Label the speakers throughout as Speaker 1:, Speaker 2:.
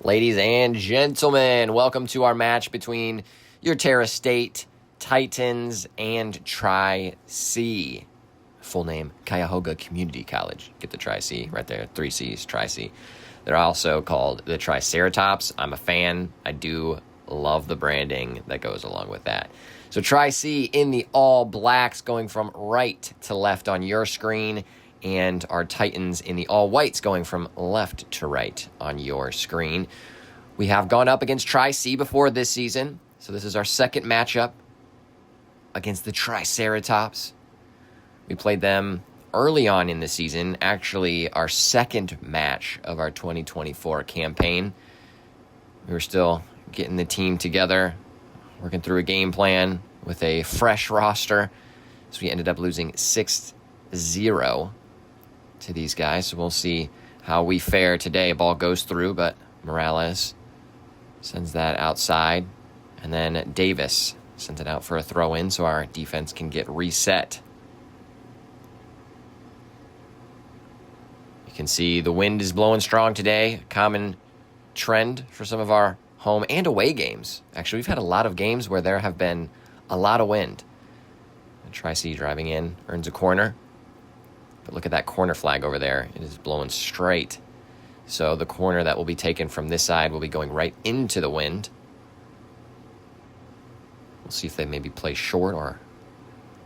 Speaker 1: Ladies and gentlemen, welcome to our match between your Terra State Titans and Tri-C. Full name, Cuyahoga Community College. Get the Tri-C right there, 3 C's, Tri-C. They're also called the Triceratops. I'm a fan. I do love the branding that goes along with that. So Tri-C in the all blacks going from right to left on your screen, and our Titans in the all whites going from left to right on your screen. We have gone up against Tri-C before this season, so this is our second matchup against the Triceratops. We played them early on in the season, actually our second match of our 2024 campaign. We were still getting the team together, working through a game plan with a fresh roster. So we ended up losing 6-0 to these guys. So we'll see how we fare today. Ball goes through, but Morales sends that outside. And then Davis sends it out for a throw-in so our defense can get reset. You can see the wind is blowing strong today. Common trend for some of our home and away games. Actually, we've had a lot of games where there have been a lot of wind. Tri-C driving in, earns a corner. But look at that corner flag over there. It is blowing straight. So the corner that will be taken from this side will be going right into the wind. We'll see if they maybe play short or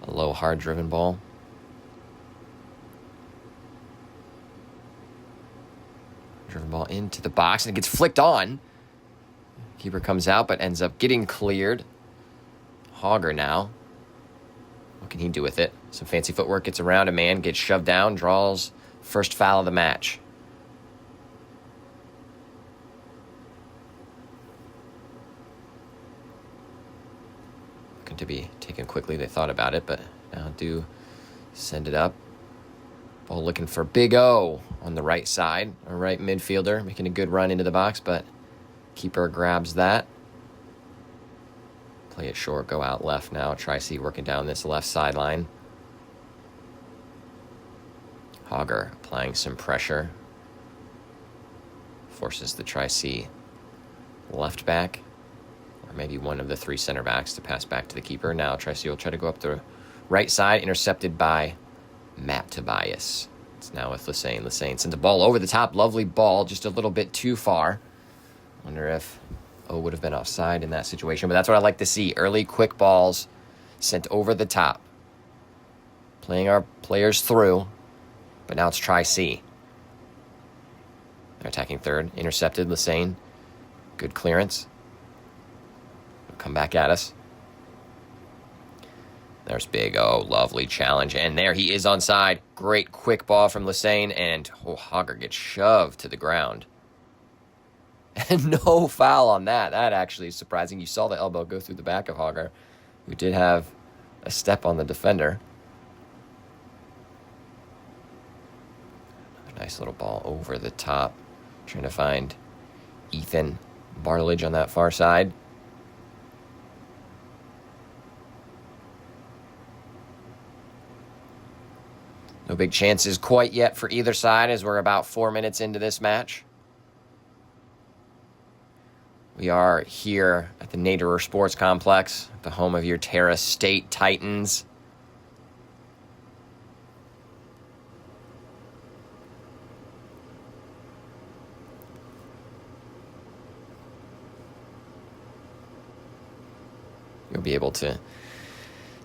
Speaker 1: a low, hard-driven ball. Driven ball into the box, and it gets flicked on. Keeper comes out, but ends up getting cleared. Hogger now. What can he do with it? Some fancy footwork, gets around a man, gets shoved down, draws first foul of the match. Looking to be taken quickly. They thought about it, but now do send it up. Ball looking for Big O on the right side. Our right midfielder making a good run into the box, but keeper grabs that. Play it short, go out left now. Tri-C working down this left sideline. Hogger applying some pressure. Forces the Tri-C left back, or maybe one of the 3 center backs to pass back to the keeper. Now Tri-C will try to go up the right side, intercepted by Matt Tobias. It's now with Lassane. Lassane sends a ball over the top. Lovely ball, just a little bit too far. Wonder if O would have been offside in that situation, but that's what I like to see. Early, quick balls sent over the top. Playing our players through, but now it's Tri-C. They're attacking third. Intercepted, Lassane. Good clearance. They'll come back at us. There's Big O. Lovely challenge. And there he is onside. Great quick ball from Lassane, and Hogger gets shoved to the ground. And no foul on that. That actually is surprising. You saw the elbow go through the back of Hogger, who did have a step on the defender. Another nice little ball over the top. Trying to find Ethan Bartlage on that far side. No big chances quite yet for either side as we're about 4 minutes into this match. We are here at the Naderer Sports Complex, the home of your Terra State Titans. You'll be able to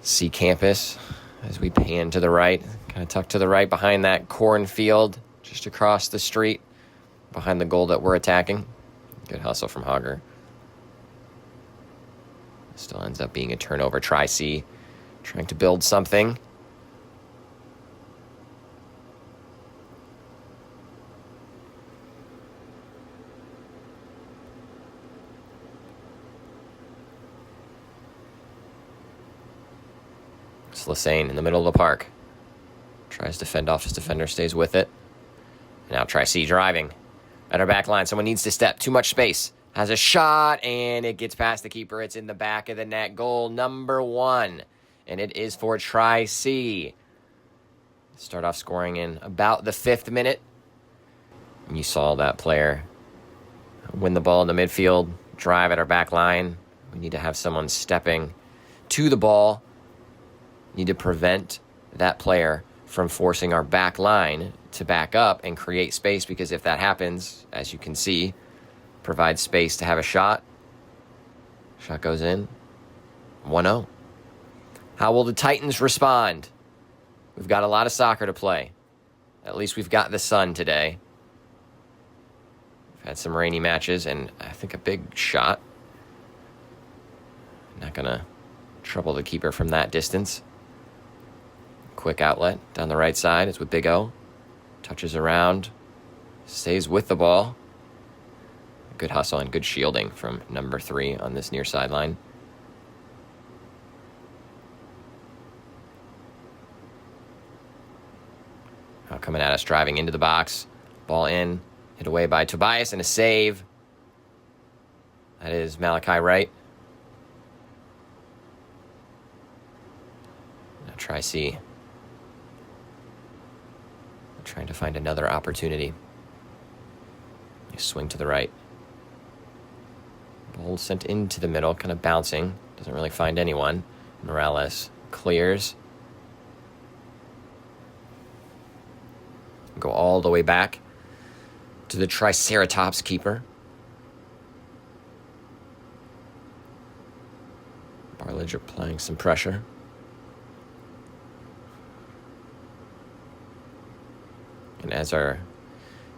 Speaker 1: see campus as we pan to the right, kind of tucked to the right behind that cornfield, just across the street, behind the goal that we're attacking. Good hustle from Hogger. Still ends up being a turnover. Tri-C trying to build something. It's Lassane in the middle of the park. Tries to fend off his defender, stays with it. Now Tri-C driving at our back line. Someone needs to step. Too much space. Has a shot, and it gets past the keeper. It's in the back of the net. Goal number 1, and it is for Tri-C. Start off scoring in about the 5th minute. And you saw that player win the ball in the midfield, drive at our back line. We need to have someone stepping to the ball. Need to prevent that player from forcing our back line to back up and create space, because if that happens, as you can see, provide space to have a shot. Shot goes in. 1-0. How will the Titans respond? We've got a lot of soccer to play. At least we've got the sun today. We've had some rainy matches and I think a big shot. Not going to trouble the keeper from that distance. Quick outlet down the right side. It's with Big O. Touches around. Stays with the ball. Good hustle and good shielding from number 3 on this near sideline. Now coming at us, driving into the box. Ball in. Hit away by Tobias and a save. That is Malachi Wright. Now try C. Trying to find another opportunity. You swing to the right. Ball sent into the middle, kind of bouncing. Doesn't really find anyone. Morales clears. Go all the way back to the Triceratops keeper. Barledge applying some pressure. And as our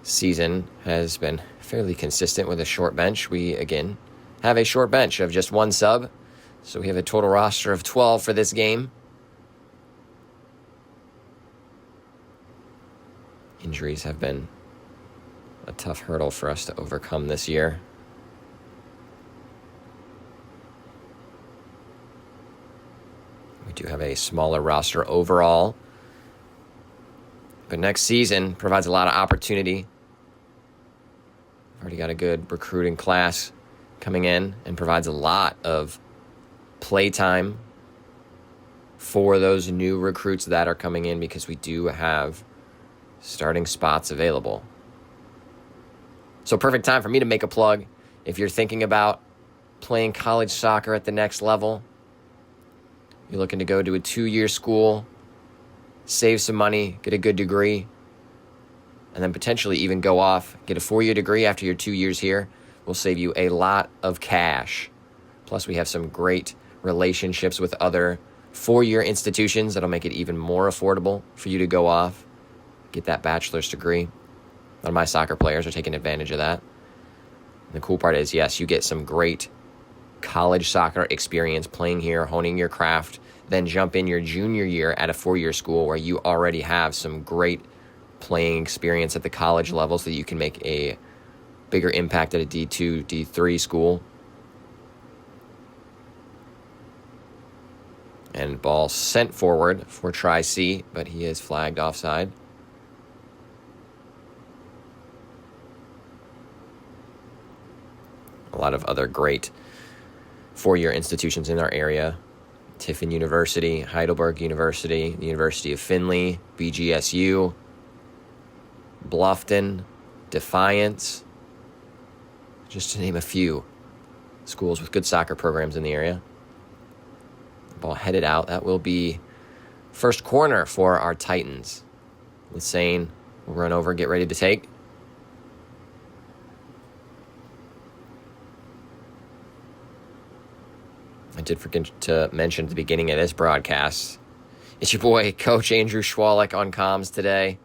Speaker 1: season has been fairly consistent with a short bench, we, again, have a short bench of just 1 sub. So we have a total roster of 12 for this game. Injuries have been a tough hurdle for us to overcome this year. We do have a smaller roster overall. But next season provides a lot of opportunity. We've already got a good recruiting class coming in and provides a lot of play time for those new recruits that are coming in, because we do have starting spots available. So perfect time for me to make a plug. If you're thinking about playing college soccer at the next level, you're looking to go to a 2-year school, save some money, get a good degree, and then potentially even go off, get a 4-year degree after your 2 years here, will save you a lot of cash. Plus, we have some great relationships with other 4-year institutions that'll make it even more affordable for you to go off, get that bachelor's degree. A lot of my soccer players are taking advantage of that. And the cool part is, yes, you get some great college soccer experience playing here, honing your craft, then jump in your junior year at a 4-year school where you already have some great playing experience at the college level so that you can make a bigger impact at a D2, D3 school. And ball sent forward for try C, but he is flagged offside. A lot of other great 4-year institutions in our area. Tiffin University, Heidelberg University, the University of Findlay, BGSU, Bluffton, Defiance, just to name a few schools with good soccer programs in the area. Ball headed out. That will be first corner for our Titans. Lassane will run over, get ready to take. I did forget to mention at the beginning of this broadcast, it's your boy, Coach Andrew Schwalek on comms today,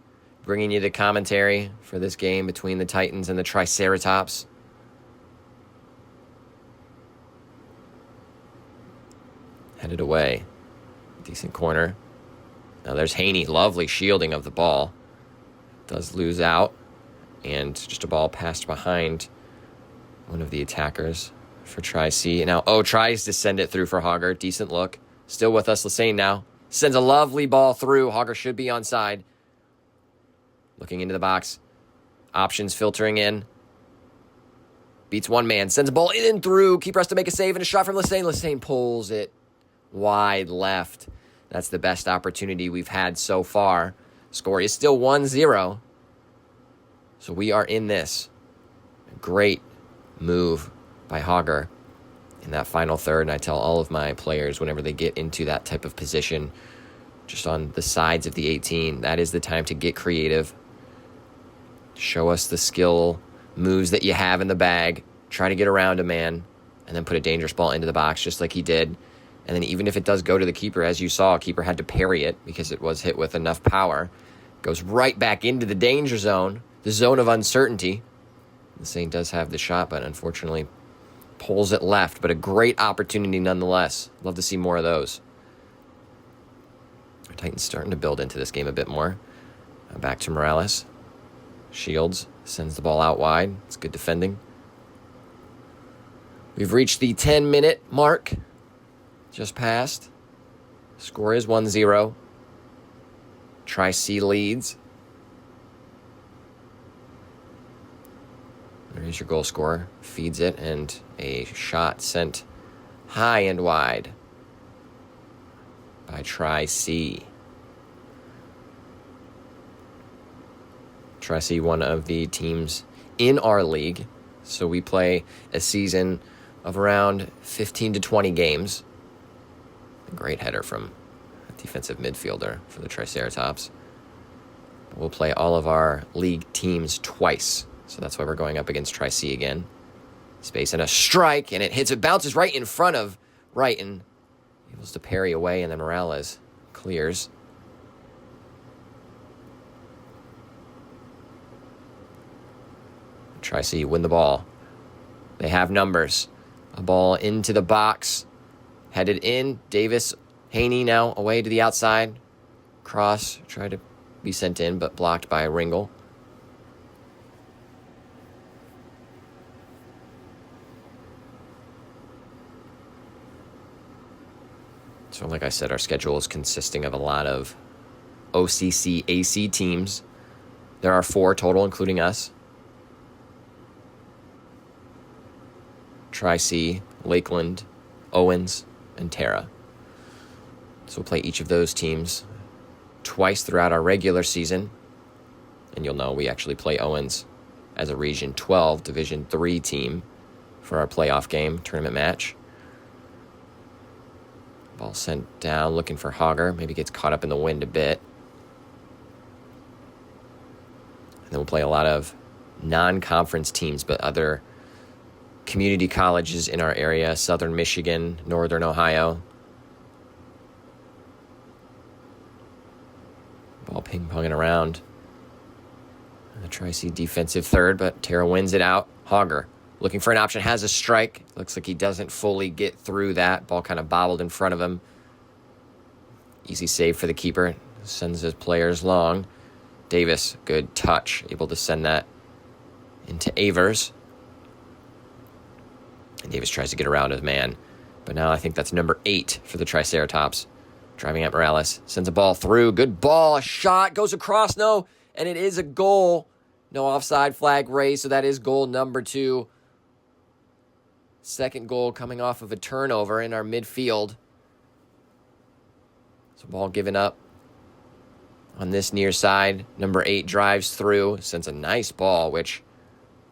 Speaker 1: bringing you the commentary for this game between the Titans and the Triceratops. Headed away. Decent corner. Now there's Haney. Lovely shielding of the ball. Does lose out. And just a ball passed behind one of the attackers for try C. And now tries to send it through for Hogger. Decent look. Still with us, Lassane now. Sends a lovely ball through. Hogger should be onside. Looking into the box. Options filtering in. Beats one man. Sends a ball in and through. Keeper has to make a save and a shot from Lassane. Lassane pulls it wide left. That's the best opportunity we've had so far. Score is still 1-0. So we are in this. Great move by Hogger in that final third. And I tell all of my players whenever they get into that type of position, just on the sides of the 18, that is the time to get creative. Show us the skill moves that you have in the bag. Try to get around a man and then put a dangerous ball into the box just like he did. And then even if it does go to the keeper, as you saw, keeper had to parry it because it was hit with enough power. Goes right back into the danger zone, the zone of uncertainty. The Saint does have the shot, but unfortunately pulls it left. But a great opportunity nonetheless. Love to see more of those. Our Titans starting to build into this game a bit more. Back to Morales. Shields sends the ball out wide. It's good defending. We've reached the 10-minute mark. Just passed. Score is 1-0. Tri-C leads. There's your goal scorer. Feeds it, and a shot sent high and wide by Tri-C. Tri-C, one of the teams in our league. So we play a season of around 15 to 20 games. A great header from a defensive midfielder for the Triceratops. We'll play all of our league teams twice. So that's why we're going up against Tri-C again. Space and a strike, and it bounces right in front of Wrighton. Able to parry away, and then Morales clears. Tri-C win the ball. They have numbers. A ball into the box. Headed in. Davis, Haney now away to the outside. Cross tried to be sent in, but blocked by Ringel. So like I said, our schedule is consisting of a lot of OCC AC teams. There are 4 total, including us. Tri-C, Lakeland, Owens, and Terra. So we'll play each of those teams twice throughout our regular season. And you'll know we actually play Owens as a Region 12 Division 3 team for our playoff game, tournament match. Ball sent down, looking for Hogger. Maybe gets caught up in the wind a bit. And then we'll play a lot of non-conference teams, but other community colleges in our area, Southern Michigan, Northern Ohio. Ball ping-ponging around. The Tri-C defensive third, but Terra wins it out. Hogger looking for an option, has a strike. Looks like he doesn't fully get through that. Ball kind of bobbled in front of him. Easy save for the keeper. Sends his players long. Davis, good touch. Able to send that into Avers. And Davis tries to get around his man. But now I think that's number 8 for the Triceratops. Driving at Morales. Sends a ball through. Good ball. A shot. Goes across. No. And it is a goal. No offside flag raised. So that is goal number 2. Second goal coming off of a turnover in our midfield. So ball given up on this near side. Number 8 drives through. Sends a nice ball, which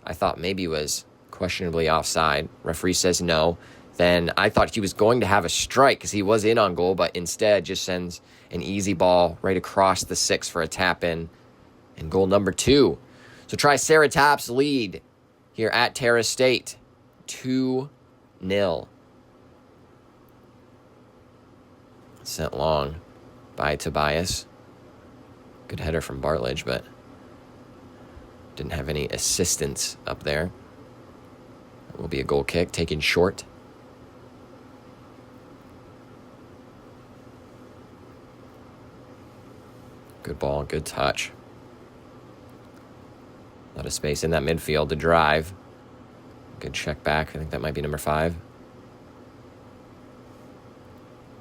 Speaker 1: I thought maybe was questionably offside. Referee says no. Then I thought he was going to have a strike because he was in on goal, but instead just sends an easy ball right across the 6 for a tap-in. And goal number 2. So Triceratops lead here at Terra State. 2-0. Sent long by Tobias. Good header from Bartlett, but didn't have any assistance up there. It will be a goal kick taken short. Good ball, good touch. A lot of space in that midfield to drive. Good check back. I think that might be number 5.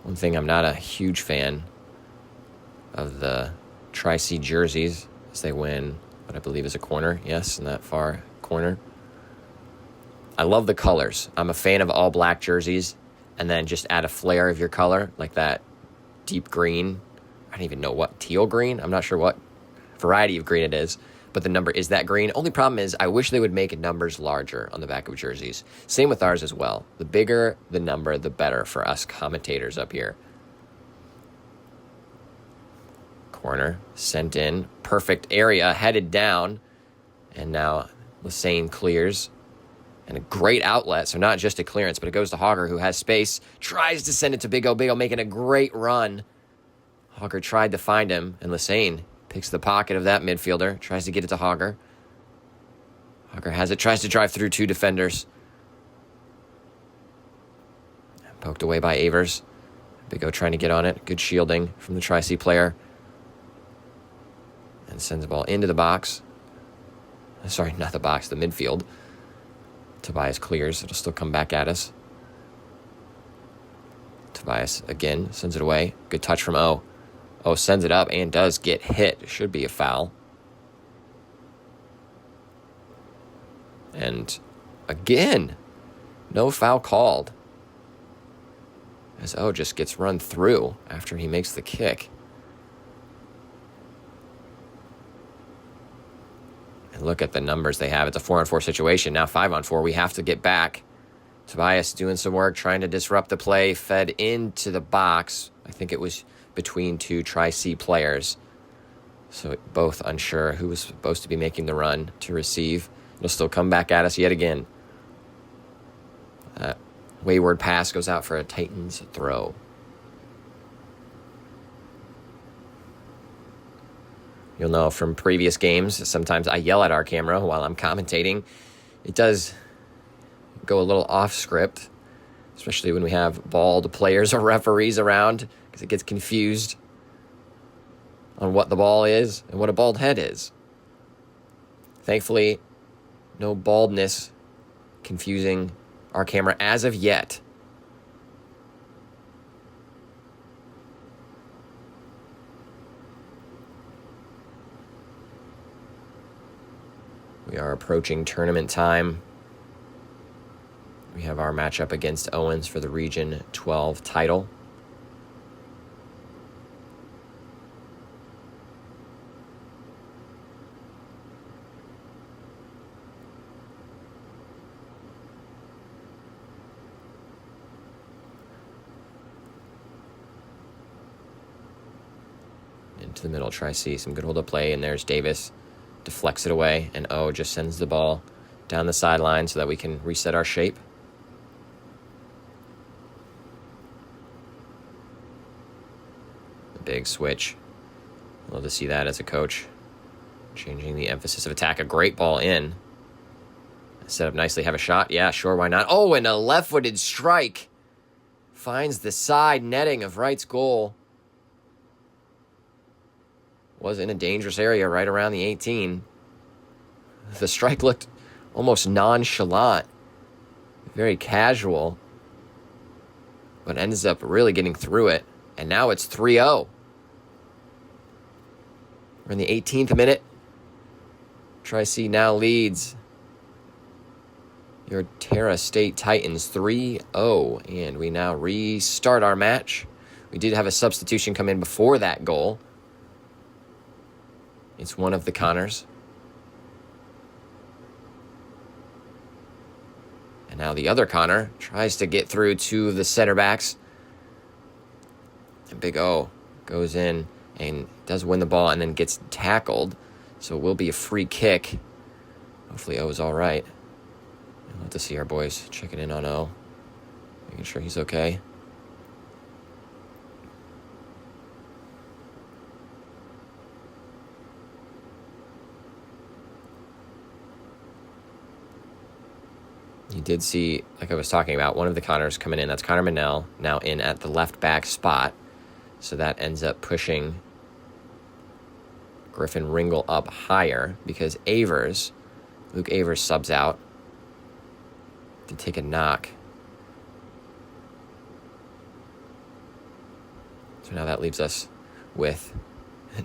Speaker 1: One thing I'm not a huge fan of the Tri-C jerseys is they win what I believe is a corner. Yes, in that far corner. I love the colors. I'm a fan of all black jerseys, and then just add a flare of your color, like that deep green. I don't even know what, teal green? I'm not sure what variety of green it is, but the number is that green. Only problem is I wish they would make numbers larger on the back of jerseys. Same with ours as well. The bigger the number, the better for us commentators up here. Corner, sent in, perfect area, headed down, and now Lassane clears. And a great outlet, so not just a clearance, but it goes to Hogger, who has space, tries to send it to Big O. Big O making a great run. Hogger tried to find him, and Lassane picks the pocket of that midfielder, tries to get it to Hogger. Hogger has it, tries to drive through 2 defenders. Poked away by Avers. Big O trying to get on it. Good shielding from the Tri-C player. And sends the ball into the box. Sorry, not the box, the midfield. Tobias clears. It'll still come back at us. Tobias again sends it away. Good touch from O. O sends it up and does get hit. Should be a foul. And again, no foul called. As O just gets run through after he makes the kick. And look at the numbers they have. It's a 4-on-4 situation. Now 5-on-4. We have to get back. Tobias doing some work, trying to disrupt the play. Fed into the box. I think it was between 2 Tri-C players. So both unsure who was supposed to be making the run to receive. It'll still come back at us yet again. That wayward pass goes out for a Titans throw. You'll know from previous games, sometimes I yell at our camera while I'm commentating. It does go a little off script, especially when we have bald players or referees around, because it gets confused on what the ball is and what a bald head is. Thankfully, no baldness confusing our camera as of yet. We are approaching tournament time. We have our matchup against Owens for the Region 12 title. Into the middle, Tri-C, some good hold up play, and there's Davis. Deflects it away, and O just sends the ball down the sideline so that we can reset our shape. A big switch. Love to see that as a coach. Changing the emphasis of attack. A great ball in. Set up nicely. Have a shot? Yeah, sure, why not? Oh, and a left-footed strike. Finds the side netting of Wright's goal. Was in a dangerous area right around the 18. The strike looked almost nonchalant, very casual, but ends up really getting through it. And now it's 3-0. We're in the 18th minute. Tri-C now leads your Terra State Titans 3-0, and we now restart our match. We did have a substitution come in before that goal. It's one of the Connors. And now the other Connor tries to get through to the center backs. And Big O goes in and does win the ball and then gets tackled. So it will be a free kick. Hopefully O is all right. We'll have to see our boys checking in on O. Making sure he's okay. You did see, like I was talking about, one of the Connors coming in. That's Connor Manell, now in at the left back spot. So that ends up pushing Griffin Ringel up higher because Luke Avers subs out to take a knock. So now that leaves us with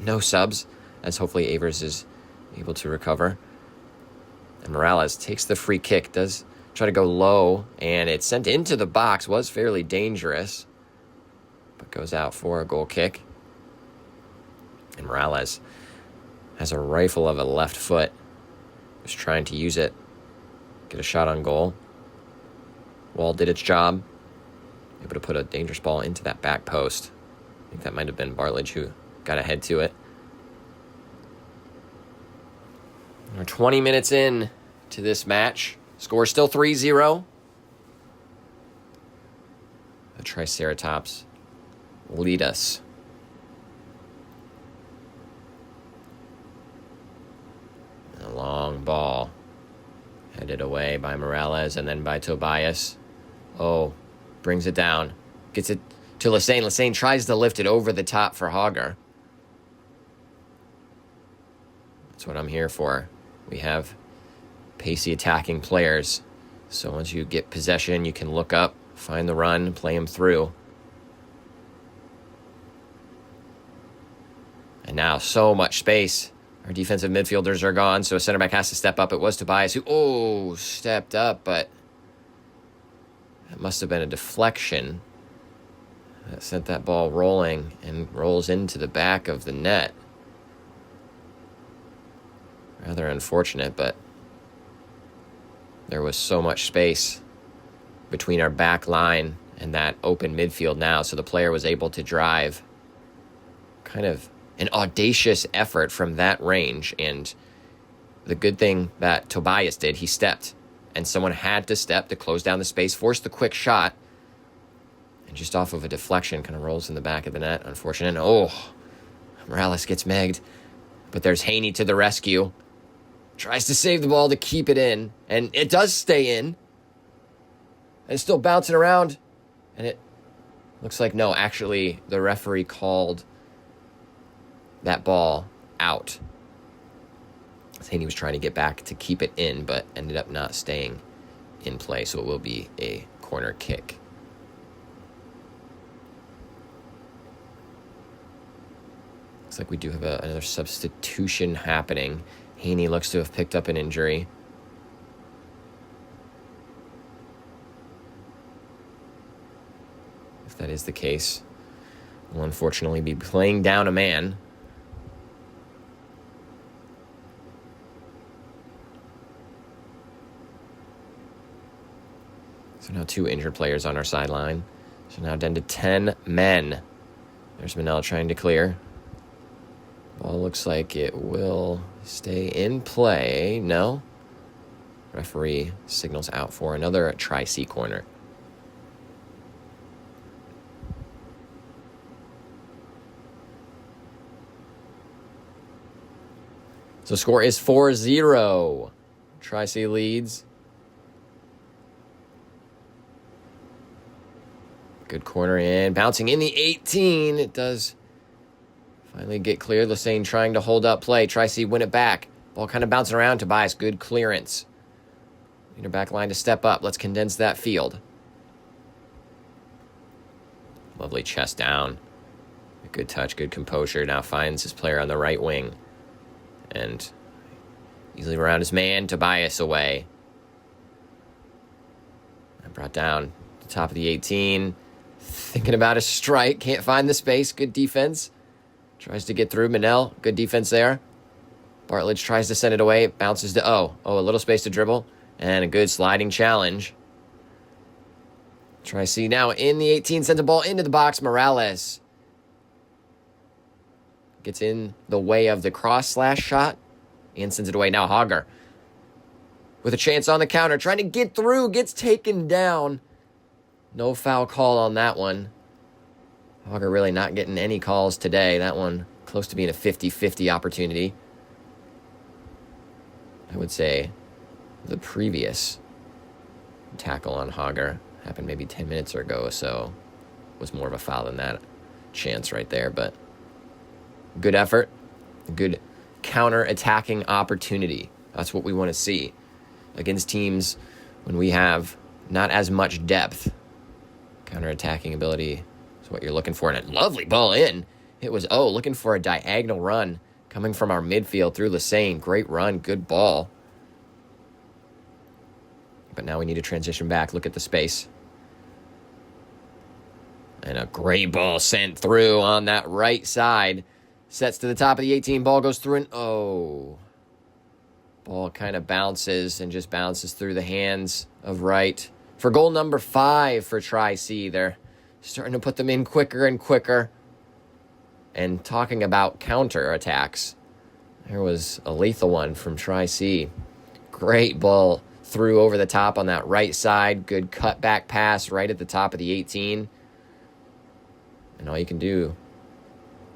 Speaker 1: no subs, as hopefully Avers is able to recover. And Morales takes the free kick, does try to go low, and it's sent into the box. Was fairly dangerous, but goes out for a goal kick. And Morales has a rifle of a left foot. Was trying to use it. Get a shot on goal. Wall did its job. Able to put a dangerous ball into that back post. I think that might have been Bartlett who got ahead to it. We're 20 minutes in to this match. Score still 3-0. The Triceratops lead us. A long ball headed away by Morales and then by Tobias. Oh, brings it down. Gets it to Lassane. Lassane tries to lift it over the top for Hager. That's what I'm here for. We have pacey attacking players. So once you get possession, you can look up, find the run, play him through. And now so much space. Our defensive midfielders are gone, so a center back has to step up. It was Tobias who, stepped up, but that must have been a deflection that sent that ball rolling and rolls into the back of the net. Rather unfortunate, but there was so much space between our back line and that open midfield now, so the player was able to drive. Kind of an audacious effort from that range, and the good thing that Tobias did, he stepped, and someone had to step to close down the space, force the quick shot, and just off of a deflection, kind of rolls in the back of the net. Unfortunate. Oh, Morales gets megged, but there's Haney to the rescue. Tries to save the ball to keep it in, and it does stay in. And it's still bouncing around, and it looks like, no, actually, the referee called that ball out. Haney was trying to get back to keep it in, but ended up not staying in play, so it will be a corner kick. Looks like we do have another substitution happening. Haney looks to have picked up an injury. If that is the case, we'll unfortunately be playing down a man. So now 2 injured players on our sideline. So now down to 10 men. There's Manel trying to clear. Ball looks like it will stay in play. No. Referee signals out for another Tri-C corner. So score is 4-0. Tri-C leads. Good corner in. Bouncing in the 18. It does finally get clear. Lassane trying to hold up play. Tri-C win it back. Ball kind of bouncing around. Tobias, good clearance. Need our back line to step up. Let's condense that field. Lovely chest down. A good touch, good composure. Now finds his player on the right wing. And easily around his man. Tobias away. And brought down to the top of the 18. Thinking about a strike. Can't find the space. Good defense. Tries to get through. Manel. Good defense there. Bartlett tries to send it away. It bounces to O. A little space to dribble. And a good sliding challenge. Tri-C now in the 18. Sends a ball into the box. Morales gets in the way of the cross-slash shot. And sends it away. Now Hager with a chance on the counter. Trying to get through. Gets taken down. No foul call on that one. Hager really not getting any calls today. That one close to being a 50-50 opportunity. I would say the previous tackle on Hager happened maybe 10 minutes ago or so. Was more of a foul than that chance right there. But good effort. Good counter-attacking opportunity. That's what we want to see against teams when we have not as much depth. Counter-attacking ability is what you're looking for. And a lovely ball in. It was looking for a diagonal run coming from our midfield through Lassane. Great run, good ball. But now we need to transition back. Look at the space. And a great ball sent through on that right side. Sets to the top of the 18. Ball goes through and ball kind of bounces and just bounces through the hands of right. For goal number 5 for Tri-C. They're starting to put them in quicker and quicker. And talking about counter-attacks, there was a lethal one from Tri-C. Great ball through over the top on that right side. Good cutback pass right at the top of the 18. And all you can do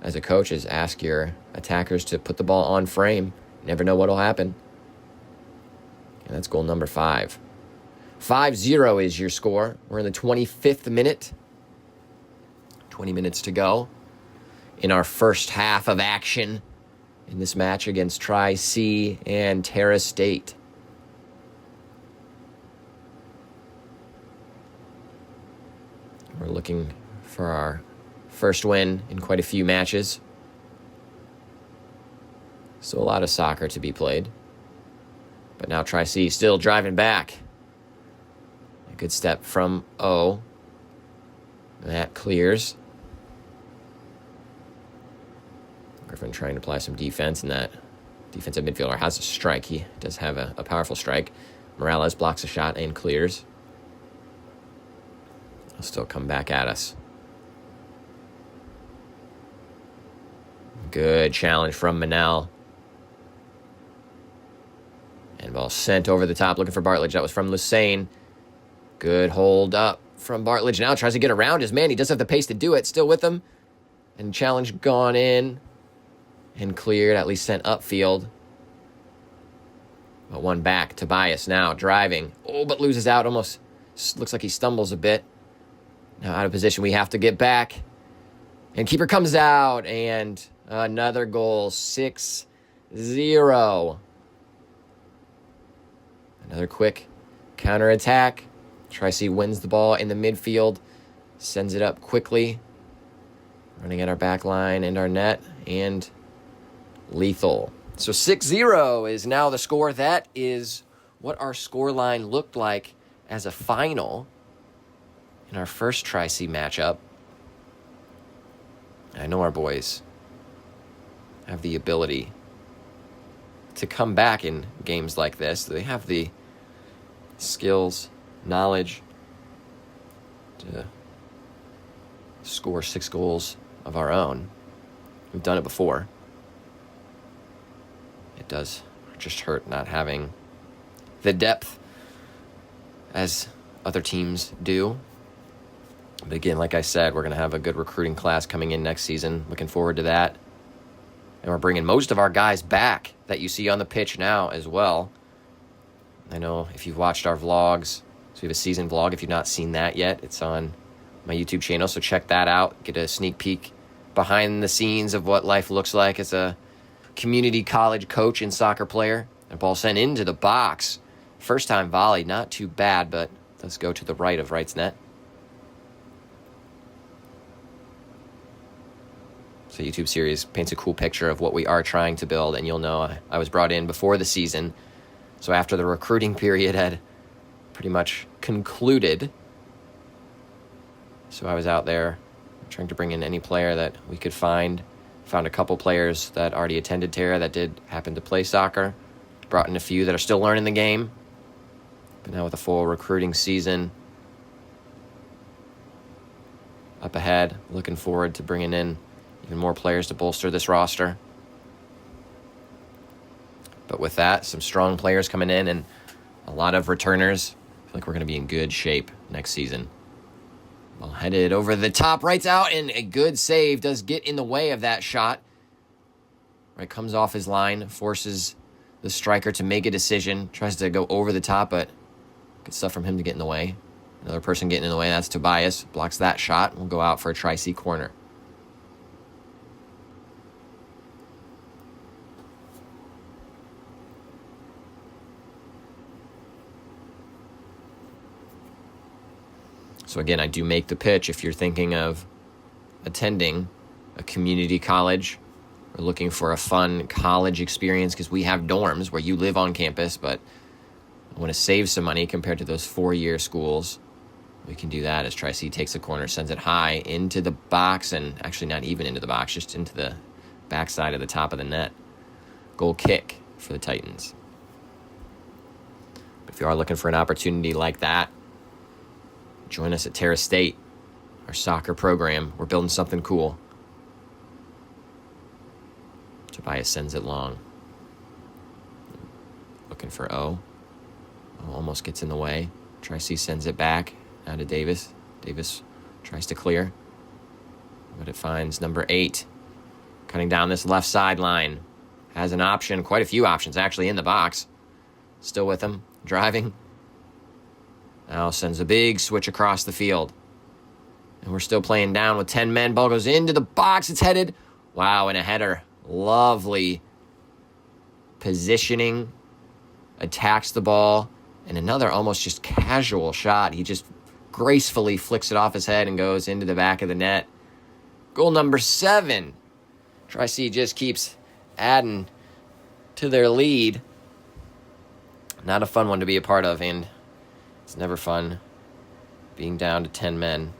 Speaker 1: as a coach is ask your attackers to put the ball on frame. You never know what will happen. And that's goal number 5. 5-0 is your score. We're in the 25th minute. 20 minutes to go in our first half of action in this match against Tri-C and Terra State. We're looking for our first win in quite a few matches. So a lot of soccer to be played. But now Tri-C still driving back. A good step from O. That clears. Griffin trying to apply some defense, and that defensive midfielder has a strike. He does have a powerful strike. Morales blocks a shot and clears. He'll still come back at us. Good challenge from Manel. And ball sent over the top, looking for Bartlett. That was from Lusain. Good hold up from Bartlett. Now tries to get around his man. He does have the pace to do it. Still with him. And challenge gone in. And cleared, at least sent upfield. But one back. Tobias now driving. But loses out. Almost looks like he stumbles a bit. Now out of position. We have to get back. And keeper comes out. And another goal. 6-0. Another quick counterattack. Tri-C wins the ball in the midfield. Sends it up quickly. Running at our back line and our net. And lethal. So 6-0 is now the score. That is what our score line looked like as a final in our first Tri-C matchup. I know our boys have the ability to come back in games like this. They have the skills, knowledge to score 6 goals of our own. We've done it before. It does just hurt not having the depth as other teams do. But again, like I said, we're going to have a good recruiting class coming in next season. Looking forward to that. And we're bringing most of our guys back that you see on the pitch now as well. I know if you've watched our vlogs, so we have a season vlog. If you've not seen that yet, it's on my YouTube channel, so check that out. Get a sneak peek behind the scenes of what life looks like as a community college coach and soccer player. The ball sent into the box. First time volley, not too bad, but does go to the right of right's net. So YouTube series paints a cool picture of what we are trying to build, and you'll know I was brought in before the season. So after the recruiting period had pretty much concluded, so I was out there trying to bring in any player that we could find. Found a couple players that already attended Terra that did happen to play soccer. Brought in a few that are still learning the game. But now with a full recruiting season up ahead, looking forward to bringing in even more players to bolster this roster. But with that, some strong players coming in and a lot of returners. I feel like we're going to be in good shape next season. Well, headed over the top, right's out, and a good save does get in the way of that shot. Right, comes off his line, forces the striker to make a decision, tries to go over the top, but good stuff from him to get in the way. Another person getting in the way, that's Tobias, blocks that shot, and will go out for a Tri-C corner. So again, I do make the pitch if you're thinking of attending a community college or looking for a fun college experience, because we have dorms where you live on campus, but I want to save some money compared to those 4-year schools. We can do that as Tri-C takes the corner, sends it high into the box, and actually not even into the box, just into the backside of the top of the net. Goal kick for the Titans. But if you are looking for an opportunity like that, join us at Terra State, our soccer program. We're building something cool. Tobias sends it long. Looking for O. O almost gets in the way. Tri-C sends it back out to Davis. Davis tries to clear, but it finds number 8. Cutting down this left sideline. Has an option, quite a few options actually in the box. Still with him, driving. Now sends a big switch across the field. And we're still playing down with 10 men. Ball goes into the box. It's headed. Wow, and a header. Lovely positioning. Attacks the ball. And another almost just casual shot. He just gracefully flicks it off his head and goes into the back of the net. Goal number 7. Tri-C just keeps adding to their lead. Not a fun one to be a part of, and it's never fun being down to 10 men,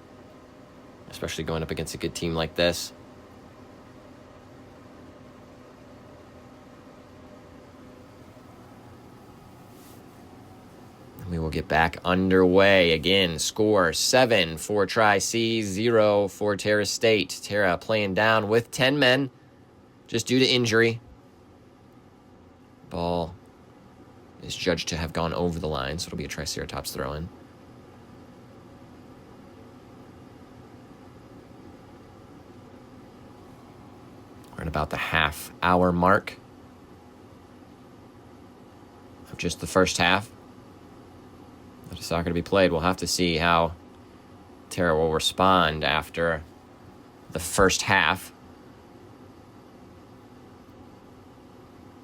Speaker 1: especially going up against a good team like this. We will get back underway again. Score 7 for Tri-C, 0 for Terra State. Terra playing down with 10 men just due to injury. Ball is judged to have gone over the line, so it'll be a Triceratops throw-in. We're at about the half-hour mark of just the first half. There's soccer to be played. We'll have to see how Terra will respond after the first half.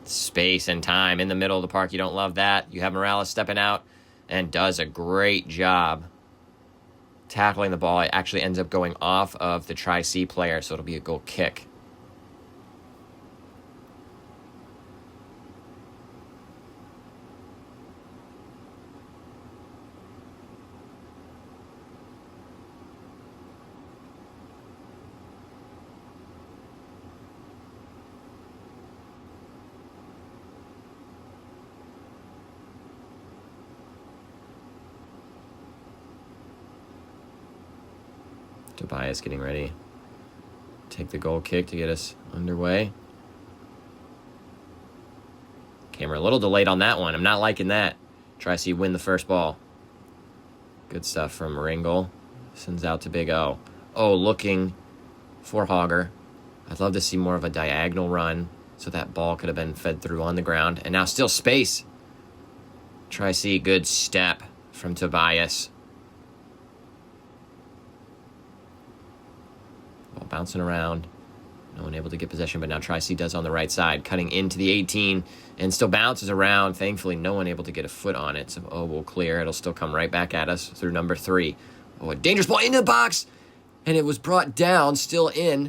Speaker 1: Space and time in the middle of the park. You don't love that. You have Morales stepping out and does a great job tackling the ball. It actually ends up going off of the Tri-C player, so it'll be a goal kick. Tobias getting ready to take the goal kick to get us underway. Camera a little delayed on that one. I'm not liking that. Tri-C win the first ball. Good stuff from Ringel. Sends out to Big O. O looking for Hogger. I'd love to see more of a diagonal run so that ball could have been fed through on the ground. And now still space. Tri-C, good step from Tobias. Ball bouncing around. No one able to get possession, but now Tri-C does on the right side. Cutting into the 18 and still bounces around. Thankfully, no one able to get a foot on it. So, will clear. It'll still come right back at us through number 3. Oh, a dangerous ball into the box. And it was brought down, still in.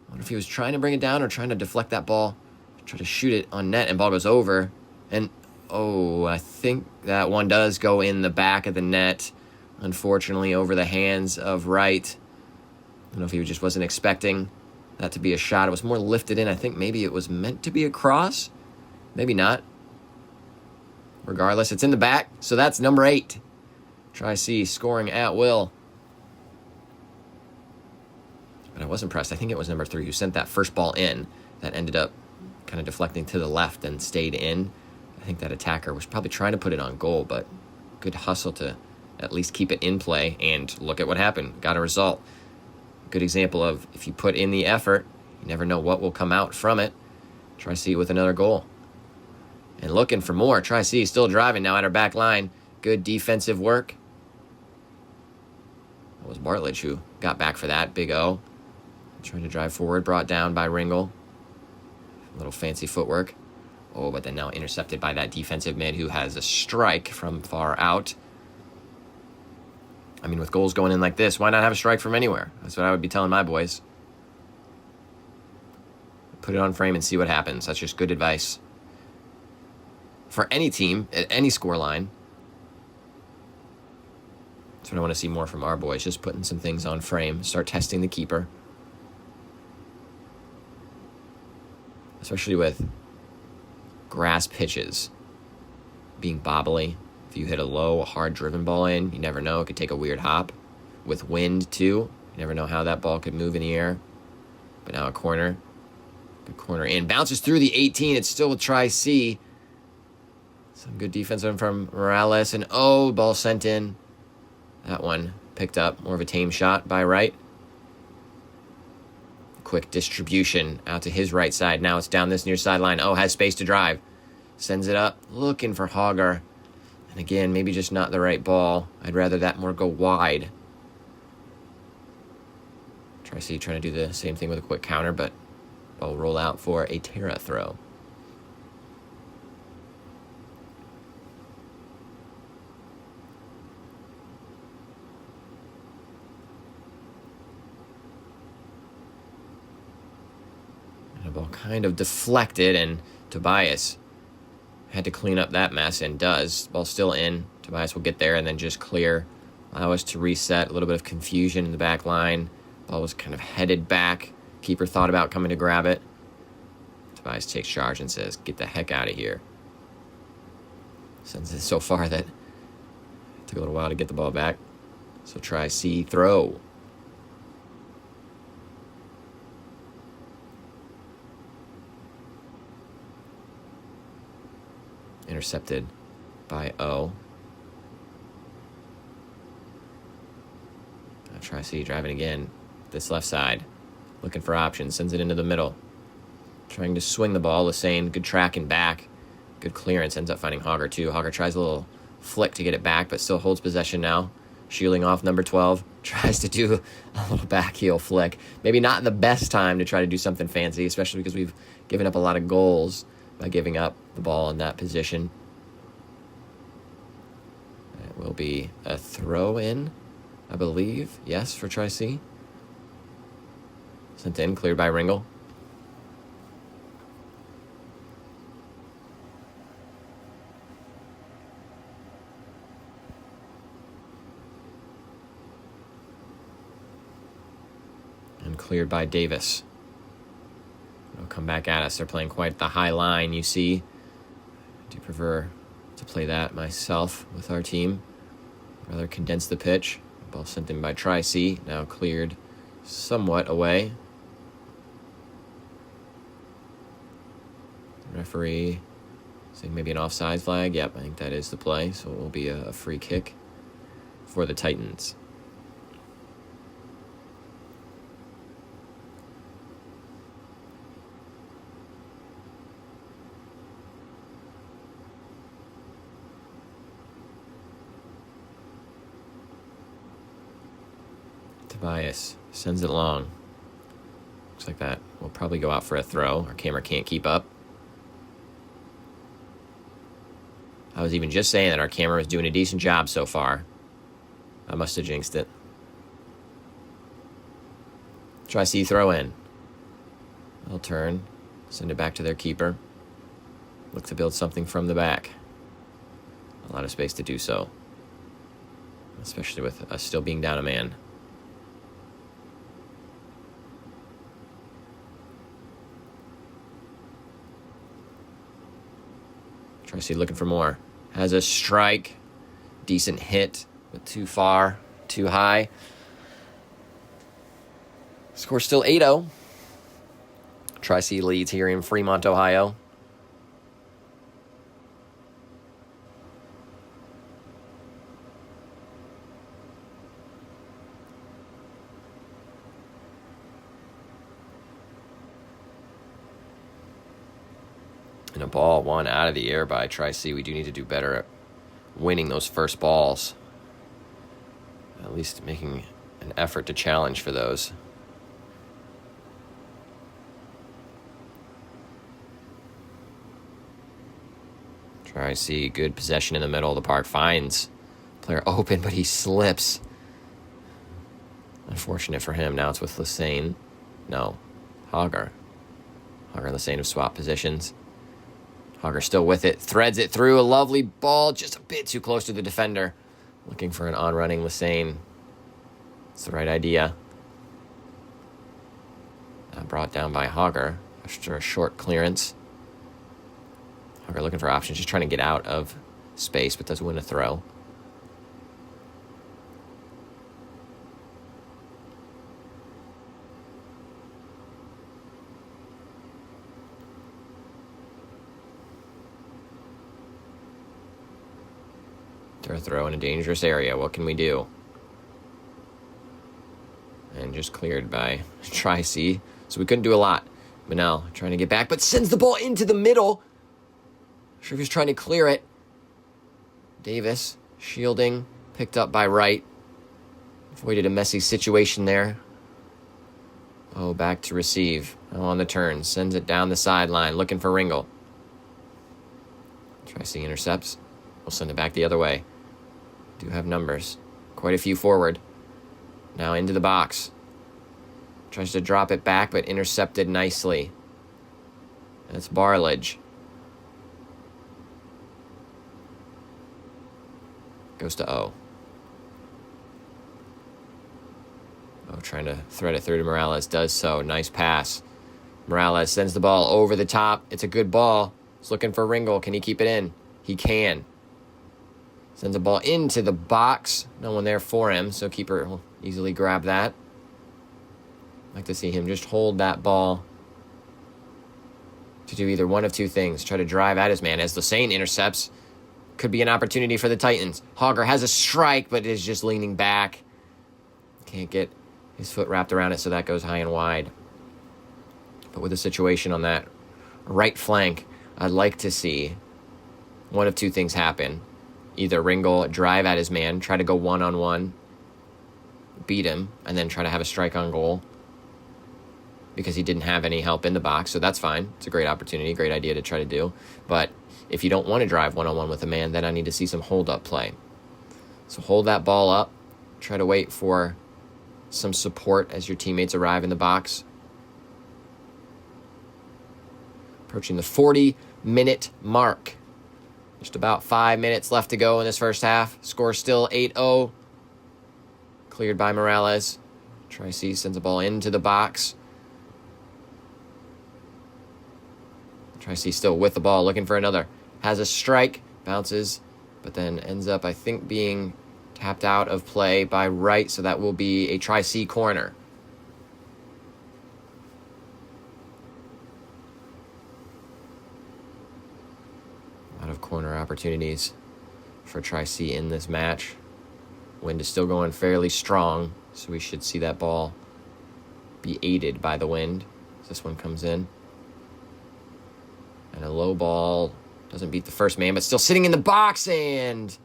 Speaker 1: I wonder if he was trying to bring it down or trying to deflect that ball. Try to shoot it on net, and ball goes over. And, I think that one does go in the back of the net. Unfortunately, over the hands of Wright. I don't know if he just wasn't expecting that to be a shot. It was more lifted in. I think maybe it was meant to be a cross. Maybe not. Regardless, it's in the back. So that's number 8. Tri-C scoring at will. But I was impressed. I think it was number 3 who sent that first ball in that ended up kind of deflecting to the left and stayed in. I think that attacker was probably trying to put it on goal, but good hustle to at least keep it in play. And look at what happened. Got a result. Good example of if you put in the effort, you never know what will come out from it. Tri-C with another goal. And looking for more. Tri-C still driving now at our back line. Good defensive work. That was Bartlett who got back for that. Big O. Trying to drive forward. Brought down by Ringel. A little fancy footwork. But then now intercepted by that defensive mid who has a strike from far out. I mean, with goals going in like this, why not have a strike from anywhere? That's what I would be telling my boys. Put it on frame and see what happens. That's just good advice for any team at any score line. That's what I want to see more from our boys, just putting some things on frame, start testing the keeper. especially with grass pitches being bobbly. If you hit a low, hard-driven ball in, you never know. It could take a weird hop. With wind, too, you never know how that ball could move in the air. But now a corner. Good corner in. Bounces through the 18. It's still a try-C. Some good defense from Morales. And ball sent in. That one picked up. More of a tame shot by Wright. Quick distribution out to his right side. Now it's down this near sideline. Has space to drive. Sends it up. Looking for Hogger. And again, maybe just not the right ball. I'd rather that more go wide. Tri-C trying to do the same thing with a quick counter, but ball will roll out for a Terra throw. And the ball kind of deflected, and Tobias had to clean up that mess, and does. Ball still in. Tobias will get there and then just clear. Allow us to reset. A little bit of confusion in the back line. Ball was kind of headed back. Keeper thought about coming to grab it. Tobias takes charge and says, "Get the heck out of here." Sends it so far that it took a little while to get the ball back. So Tri-C throw. Intercepted by O. Now Tri-C driving again. This left side. Looking for options. Sends it into the middle. Trying to swing the ball. Lassane, good tracking back. Good clearance. Ends up finding Hogger too. Hogger tries a little flick to get it back, but still holds possession now. Shielding off number 12. Tries to do a little back heel flick. Maybe not the best time to try to do something fancy, especially because we've given up a lot of goals by giving up the ball in that position. It will be a throw in, I believe. Yes, for Tri-C. Sent in, cleared by Ringel. And cleared by Davis. They'll come back at us. They're playing quite the high line, you see. I do prefer to play that myself with our team. Rather condense the pitch. Ball sent in by Tri-C. Now cleared somewhat away. Referee saying maybe an offside flag. Yep, I think that is the play. So it will be a free kick for the Titans. Tobias sends it long. Looks like that will probably go out for a throw. Our camera can't keep up. I was even just saying that our camera was doing a decent job so far. I must have jinxed it. Tri-C throw in. They'll turn. Send it back to their keeper. Look to build something from the back. A lot of space to do so. Especially with us still being down a man. Tri-C looking for more. Has a strike. Decent hit, but too far, too high. Score still 8-0. Tri-C leads here in Fremont, Ohio. And a ball won out of the air by Tri-C. We do need to do better at winning those first balls. At least making an effort to challenge for those. Tri-C, good possession in the middle of the park. Finds player open, but he slips. Unfortunate for him. Now it's with Lassane. No, Hogger. Hogger and Lassane have swapped positions. Hogger still with it. Threads it through. A lovely ball. Just a bit too close to the defender. Looking for an on-running Lassane. It's the right idea. Brought down by Hogger. after a short clearance. Hogger looking for options, just trying to get out of space, but does win a throw. They're a throw in a dangerous area. What can we do? And just cleared by Tri-C. So we couldn't do a lot. Manel trying to get back, but sends the ball into the middle. Sure if he's trying to clear it. Davis shielding, picked up by Wright. Avoided a messy situation there. Oh, back to receive. Oh, on the turn. Sends it down the sideline, looking for Ringel. Tri-C intercepts. We'll send it back the other way. Do have numbers. Quite a few forward. Now into the box. Tries to drop it back, but intercepted nicely. That's Barledge. Goes to O. O trying to thread it through to Morales. Does so. Nice pass. Morales sends the ball over the top. It's a good ball. He's looking for Ringel. Can he keep it in? He can. Sends the ball into the box. No one there for him, so keeper will easily grab that. I'd like to see him just hold that ball to do either one of two things. Try to drive at his man as Lassane intercepts. Could be an opportunity for the Titans. Hogger has a strike, but is just leaning back. Can't get his foot wrapped around it, so that goes high and wide. But with the situation on that right flank, I'd like to see one of two things happen. Either Ringel drive at his man, try to go one-on-one, beat him, and then try to have a strike on goal because he didn't have any help in the box, so that's fine. It's a great opportunity, great idea to try to do. But if you don't want to drive one-on-one with a man, then I need to see some hold-up play. So hold that ball up, try to wait for some support as your teammates arrive in the box. Approaching the 40-minute mark. Just about 5 minutes left to go in this first half. Score still 8-0. Cleared by Morales. Tri-C sends the ball into the box. Tri-C still with the ball, looking for another. Has a strike, bounces, but then ends up, I think, being tapped out of play by Wright, so that will be a Tri-C corner. Of corner opportunities for Tri-C in this match. Wind is still going fairly strong, so we should see that ball be aided by the wind as this one comes in. And a low ball doesn't beat the first man, but still sitting in the box, and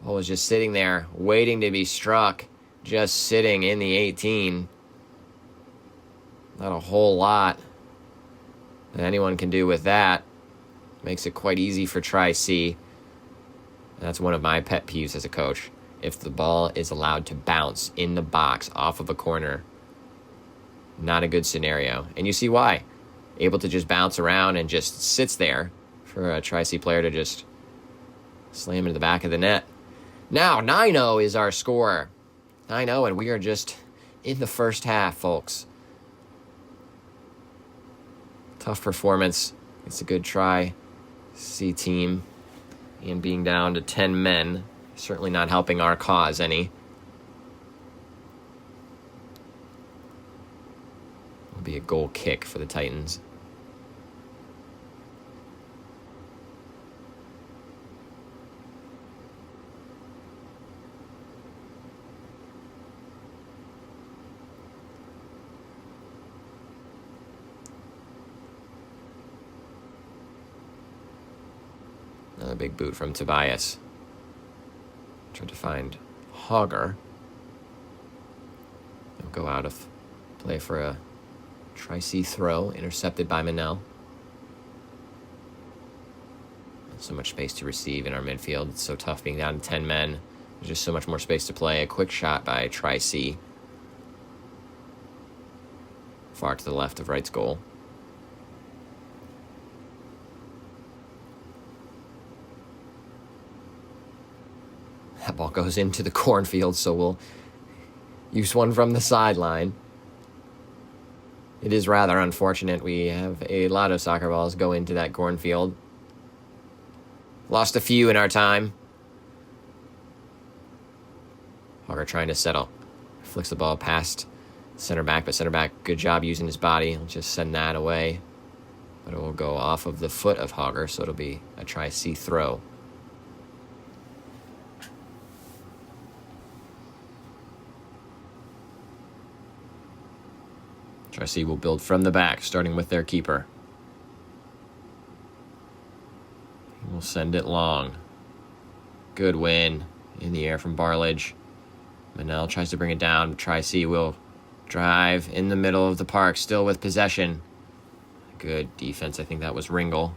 Speaker 1: ball was just sitting there waiting to be struck, just sitting in the 18. Not a whole lot that anyone can do with that. Makes it quite easy for Tri-C. That's one of my pet peeves as a coach. If the ball is allowed to bounce in the box off of a corner, not a good scenario. And you see why. Able to just bounce around and just sits there for a Tri-C player to just slam into the back of the net. Now, 9-0 is our score. 9-0, and we are just in the first half, folks. Tough performance. It's a good Tri-C team, and being down to 10 men, certainly not helping our cause any. It'll be a goal kick for the Titans. Another big boot from Tobias. Tried to find Hogger. He'll go out of play for a Tri-C throw, intercepted by Manel. So much space to receive in our midfield. It's so tough being down to 10 men. There's just so much more space to play. A quick shot by Tri-C. Far to the left of Wright's goal. That ball goes into the cornfield, so we'll use one from the sideline. It is rather unfortunate. We have a lot of soccer balls go into that cornfield. Lost a few in our time. Hogger trying to settle. Flicks the ball past center back, but center back, good job using his body. He'll just send that away. But it will go off of the foot of Hogger, so it'll be a Tri-C throw. Tri-C will build from the back, starting with their keeper. He will send it long. Good win in the air from Barledge. Manel tries to bring it down. Tri-C will drive in the middle of the park, still with possession. Good defense. I think that was Ringel.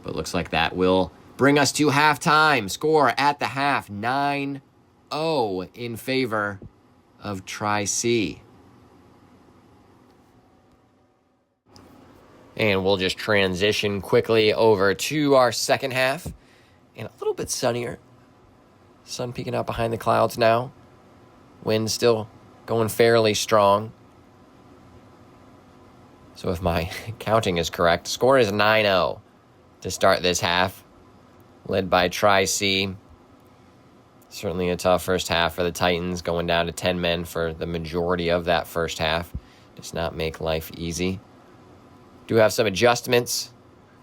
Speaker 1: But looks like that will bring us to halftime. Score at the half, 9-0 in favor of Tri-C. And we'll just transition quickly over to our second half. And a little bit sunnier. Sun peeking out behind the clouds now. Wind still going fairly strong. So if my counting is correct, score is 9-0 to start this half. Led by Tri-C. Certainly a tough first half for the Titans, going down to 10 men for the majority of that first half. Does not make life easy. Do have some adjustments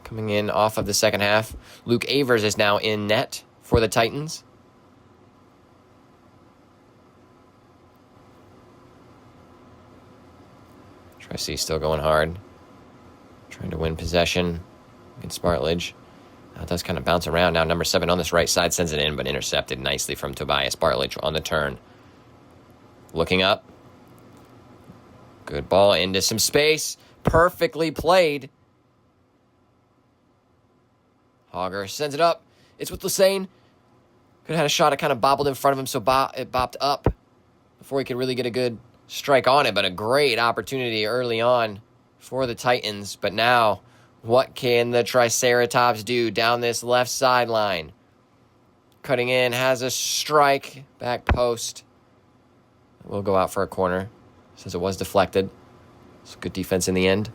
Speaker 1: coming in off of the second half. Luke Avers is now in net for the Titans. Tri-C still going hard. Trying to win possession against Bartledge. It does kind of bounce around now. Number 7 on this right side sends it in, but intercepted nicely from Tobias Bartledge on the turn. Looking up. Good ball into some space. Perfectly played. Hogger sends it up. It's with Lassane. Could have had a shot. It kind of bobbled in front of him, so it bopped up before he could really get a good strike on it. But a great opportunity early on for the Titans. But now, what can the Triceratops do down this left sideline? Cutting in, has a strike. Back post. Will go out for a corner. Says it was deflected. It's good defense in the end.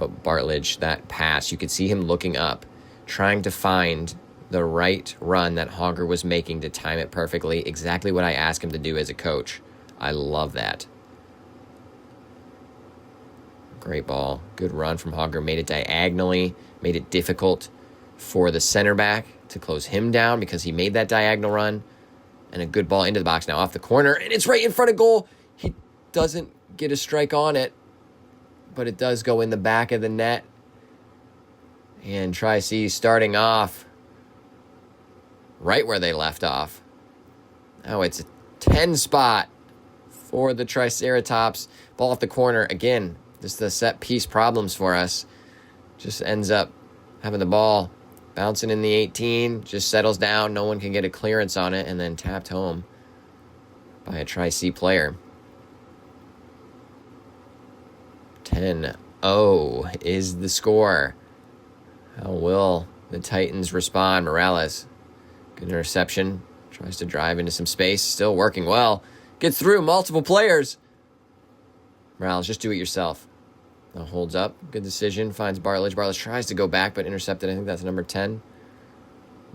Speaker 1: But Bartledge, that pass, you could see him looking up, trying to find the right run that Hogger was making to time it perfectly. Exactly what I asked him to do as a coach. I love that. Great ball. Good run from Hogger. Made it diagonally. Made it difficult for the center back to close him down because he made that diagonal run. And a good ball into the box now off the corner. And it's right in front of goal. He doesn't get a strike on it, but it does go in the back of the net. And Tri-C starting off right where they left off. Now it's a 10 spot for the Triceratops. Ball off the corner. Again, just the set piece problems for us. Just ends up having the ball bouncing in the 18. Just settles down. No one can get a clearance on it. And then tapped home by a Tri-C player. 10-0 is the score. How will the Titans respond? Morales, good interception. Tries to drive into some space. Still working well. Gets through multiple players. Morales, just do it yourself. Now holds up. Good decision. Finds Bartledge. Bartledge tries to go back, but intercepted. I think that's number 10.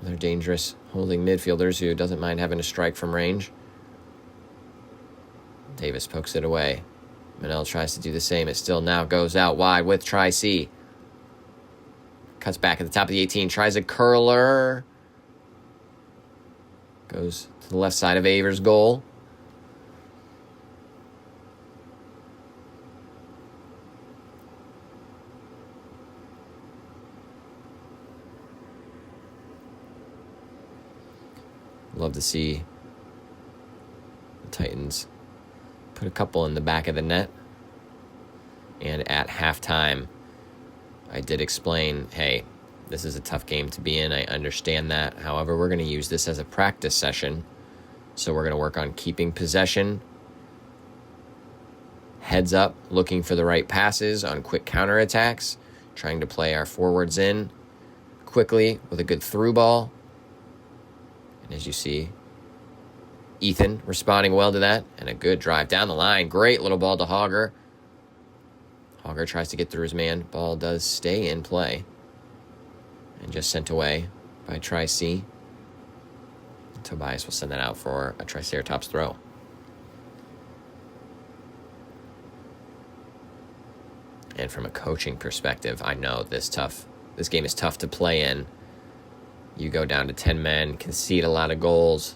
Speaker 1: They're dangerous holding midfielders who doesn't mind having a strike from range. Davis pokes it away. Manel tries to do the same. It still now goes out wide with Tri-C. Cuts back at the top of the 18. Tries a curler. Goes to the left side of Avers' goal. Love to see the Titans put a couple in the back of the net. And at halftime, I did explain, hey, this is a tough game to be in. I understand that. However, we're going to use this as a practice session. So we're going to work on keeping possession, heads up, looking for the right passes on quick counterattacks, trying to play our forwards in quickly with a good through ball. And as you see, Ethan responding well to that, and a good drive down the line. Great little ball to Hogger. Hogger tries to get through his man. Ball does stay in play and just sent away by Tri-C. Tobias will send that out for a Triceratops throw. And from a coaching perspective, I know this game is tough to play in. You go down to 10 men, concede a lot of goals.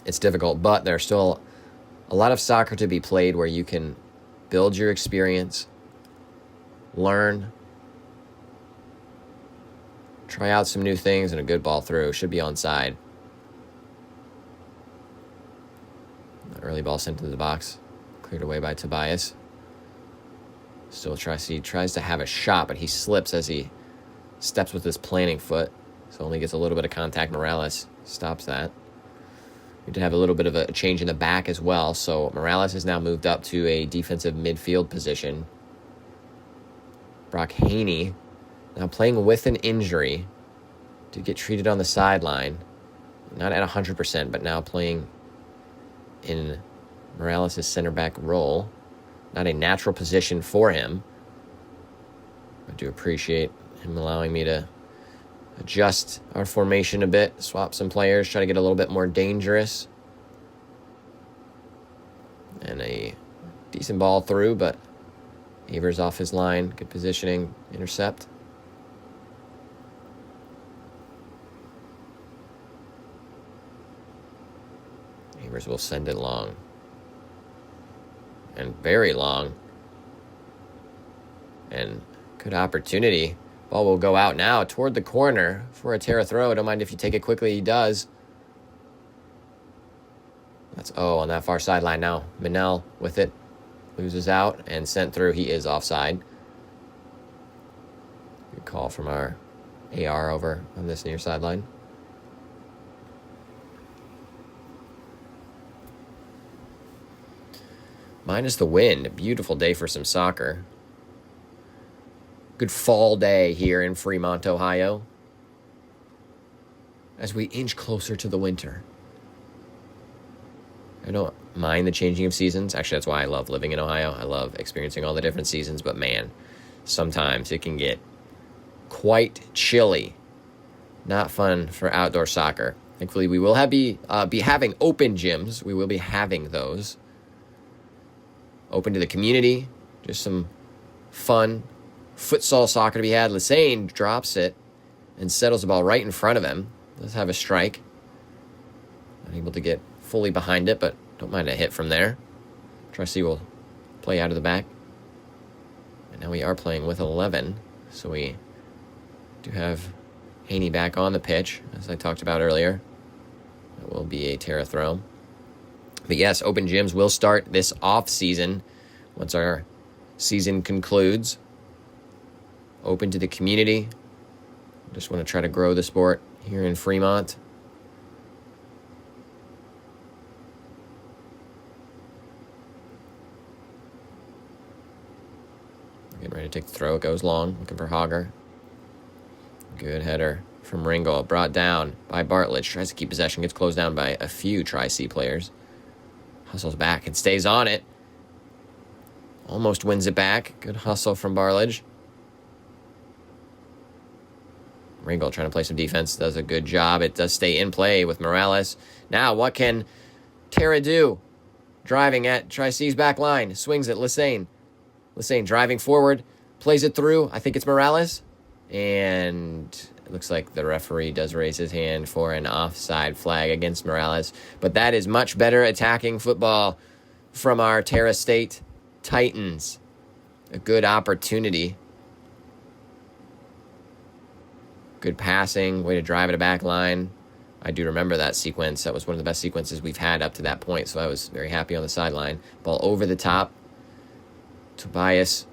Speaker 1: It's difficult, but there's still a lot of soccer to be played where you can build your experience, learn, try out some new things, and a good ball through. Should be onside. Early ball sent into the box. Cleared away by Tobias. Still tries to have a shot, but he slips as he steps with his planting foot. So only gets a little bit of contact. Morales stops that. We did have a little bit of a change in the back as well. So Morales has now moved up to a defensive midfield position. Brock Haney now playing with an injury. Did get treated on the sideline. Not at 100%, but now playing in Morales' center back role. Not a natural position for him. I do appreciate him allowing me to adjust our formation a bit, swap some players, try to get a little bit more dangerous. And a decent ball through, but Avers off his line. Good positioning, intercept. Avers will send it long. And very long. And good opportunity. Ball will go out now toward the corner for a Terra throw. Don't mind if you take it quickly. He does. That's on that far sideline now. Manel with it. Loses out and sent through. He is offside. Good call from our AR over on this near sideline. Minus the wind. A beautiful day for some soccer. Good fall day here in Fremont, Ohio. As we inch closer to the winter. I don't mind the changing of seasons. Actually, that's why I love living in Ohio. I love experiencing all the different seasons. But man, sometimes it can get quite chilly. Not fun for outdoor soccer. Thankfully, we will be having open gyms. We will be having those. Open to the community. Just some fun futsal soccer to be had. Lassane drops it and settles the ball right in front of him. Does have a strike. Not able to get fully behind it, but don't mind a hit from there. Tri-C will play out of the back. And now we are playing with 11. So we do have Haney back on the pitch, as I talked about earlier. That will be a Terra throw. But yes, open gyms will start this off season once our season concludes. Open to the community. Just want to try to grow the sport here in Fremont. Getting ready to take the throw. It goes long. Looking for Hogger. Good header from Ringgold. Brought down by Bartlett. Tries to keep possession. Gets closed down by a few Tri-C players. Hustles back and stays on it. Almost wins it back. Good hustle from Bartlett. Ringgold trying to play some defense. Does a good job. It does stay in play with Morales. Now, what can Terra do? Driving at Tri-C's back line. Swings it. Lassane driving forward. Plays it through. I think it's Morales. And it looks like the referee does raise his hand for an offside flag against Morales. But that is much better attacking football from our Terra State Titans. A good opportunity. Good passing. Way to drive at a back line. I do remember that sequence. That was one of the best sequences we've had up to that point. So I was very happy on the sideline. Ball over the top. Tobias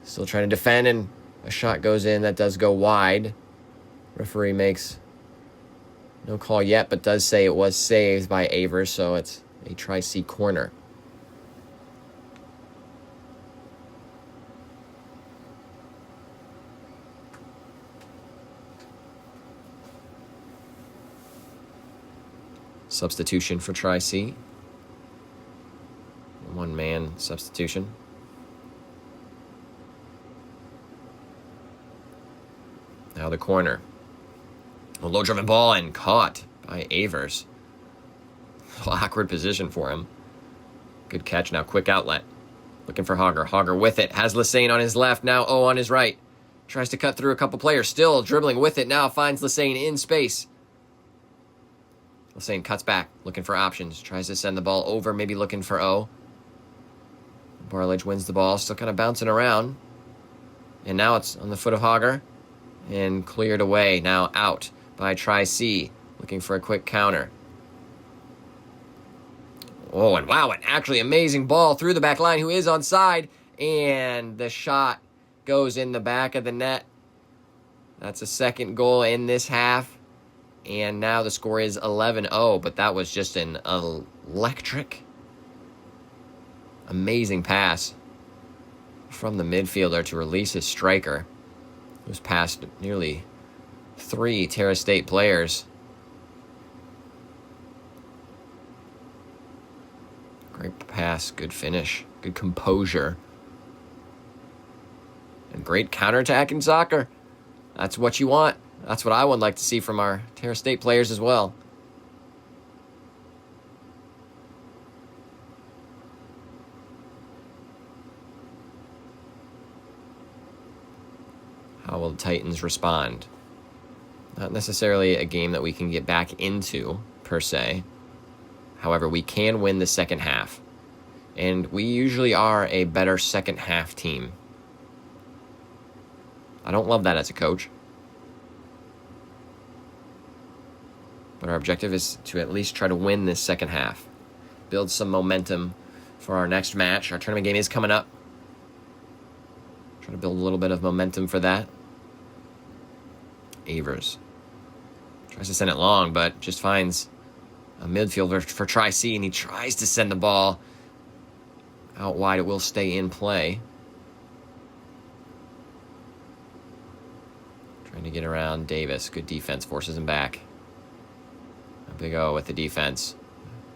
Speaker 1: still trying to defend, and a shot goes in. That does go wide. Referee makes no call yet, but does say it was saved by Avers, so it's a Tri-C corner. Substitution for Tri-C. One-man substitution. Now the corner. A low-driven ball and caught by Avers. Awkward position for him. Good catch. Now quick outlet. Looking for Hogger. Hogger with it. Has Lassane on his left. Now O on his right. Tries to cut through a couple players. Still dribbling with it. Now finds Lassane in space. Lassane cuts back. Looking for options. Tries to send the ball over. Maybe looking for O. Barledge wins the ball. Still kind of bouncing around. And now it's on the foot of Hogger. And cleared away. Now out by Tri-C. Looking for a quick counter. Oh, and wow, an actually amazing ball through the back line. Who is onside? And the shot goes in the back of the net. That's a second goal in this half. And now the score is 11-0. But that was just an electric, amazing pass from the midfielder to release his striker. It was past nearly 3 Terra State players. Great pass, good finish, good composure. And great counterattack in soccer. That's what you want. That's what I would like to see from our Terra State players as well. How will the Titans respond? Not necessarily a game that we can get back into, per se. However, we can win the second half. And we usually are a better second half team. I don't love that as a coach. But our objective is to at least try to win this second half. Build some momentum for our next match. Our tournament game is coming up. Try to build a little bit of momentum for that. Avers tries to send it long, but just finds a midfielder for Tri-C, and he tries to send the ball out wide. It will stay in play. Trying to get around Davis. Good defense. Forces him back. A big O with the defense.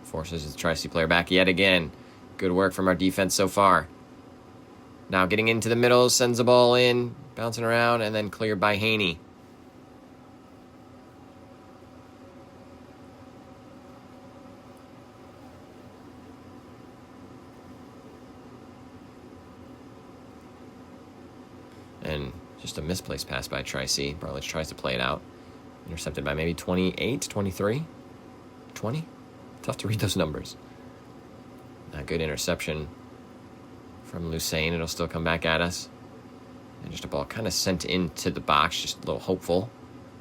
Speaker 1: Forces the Tri-C player back yet again. Good work from our defense so far. Now getting into the middle. Sends the ball in. Bouncing around. And then cleared by Haney. And just a misplaced pass by Tri-C. Barledge tries to play it out. Intercepted by maybe 28, 23, 20. Tough to read those numbers. A good interception from Lassane. It'll still come back at us. And just a ball kind of sent into the box. Just a little hopeful.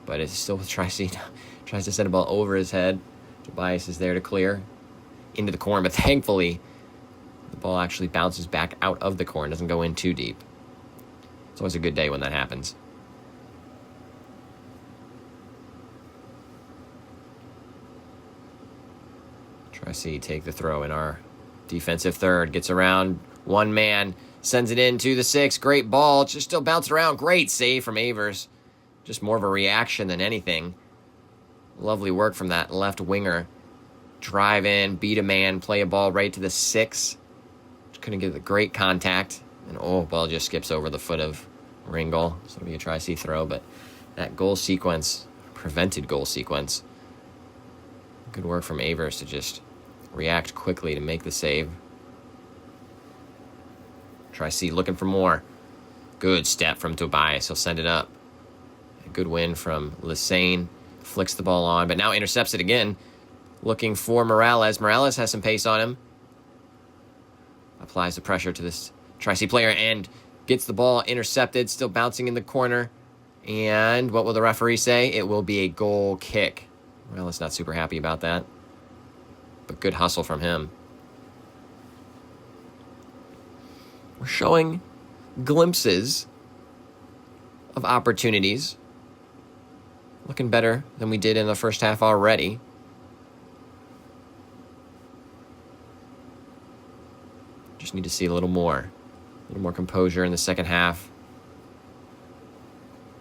Speaker 1: But it's still with Tri-C. Tries to send a ball over his head. Tobias is there to clear into the corner. But thankfully, the ball actually bounces back out of the corner. Doesn't go in too deep. It's always a good day when that happens. Tri-C take the throw in our defensive third. Gets around one man. Sends it into the 6. Great ball. Just still bouncing around. Great save from Avers. Just more of a reaction than anything. Lovely work from that left winger. Drive in, beat a man, play a ball right to the 6. Just couldn't get the great contact. And ball just skips over the foot of Ringel. So it'll be a Tri-C throw, but that goal sequence, prevented goal sequence. Good work from Avers to just react quickly to make the save. Tri-C looking for more. Good step from Tobias. He'll send it up. A good win from Lassane. Flicks the ball on, but now intercepts it again. Looking for Morales. Morales has some pace on him. Applies the pressure to this Tri-C player and gets the ball intercepted, still bouncing in the corner. And what will the referee say? It will be a goal kick. Well, it's not super happy about that. But good hustle from him. We're showing glimpses of opportunities. Looking better than we did in the first half already. Just need to see a little more composure in the second half,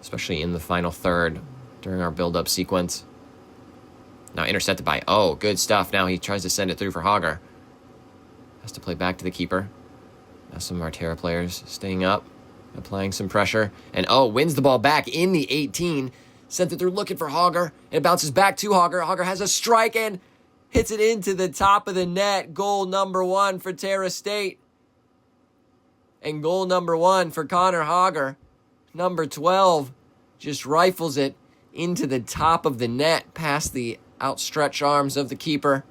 Speaker 1: especially in the final third during our build-up sequence. Now intercepted by O. Good stuff. Now he tries to send it through for Hogger. Has to play back to the keeper. Now some of our Terra players staying up, applying some pressure. And O wins the ball back in the 18. Sent it through looking for Hogger. It bounces back to Hogger. Hogger has a strike and hits it into the top of the net. Goal number 1 for Terra State. And goal number 1 for Connor Hogger. Number 12 just rifles it into the top of the net past the outstretched arms of the keeper.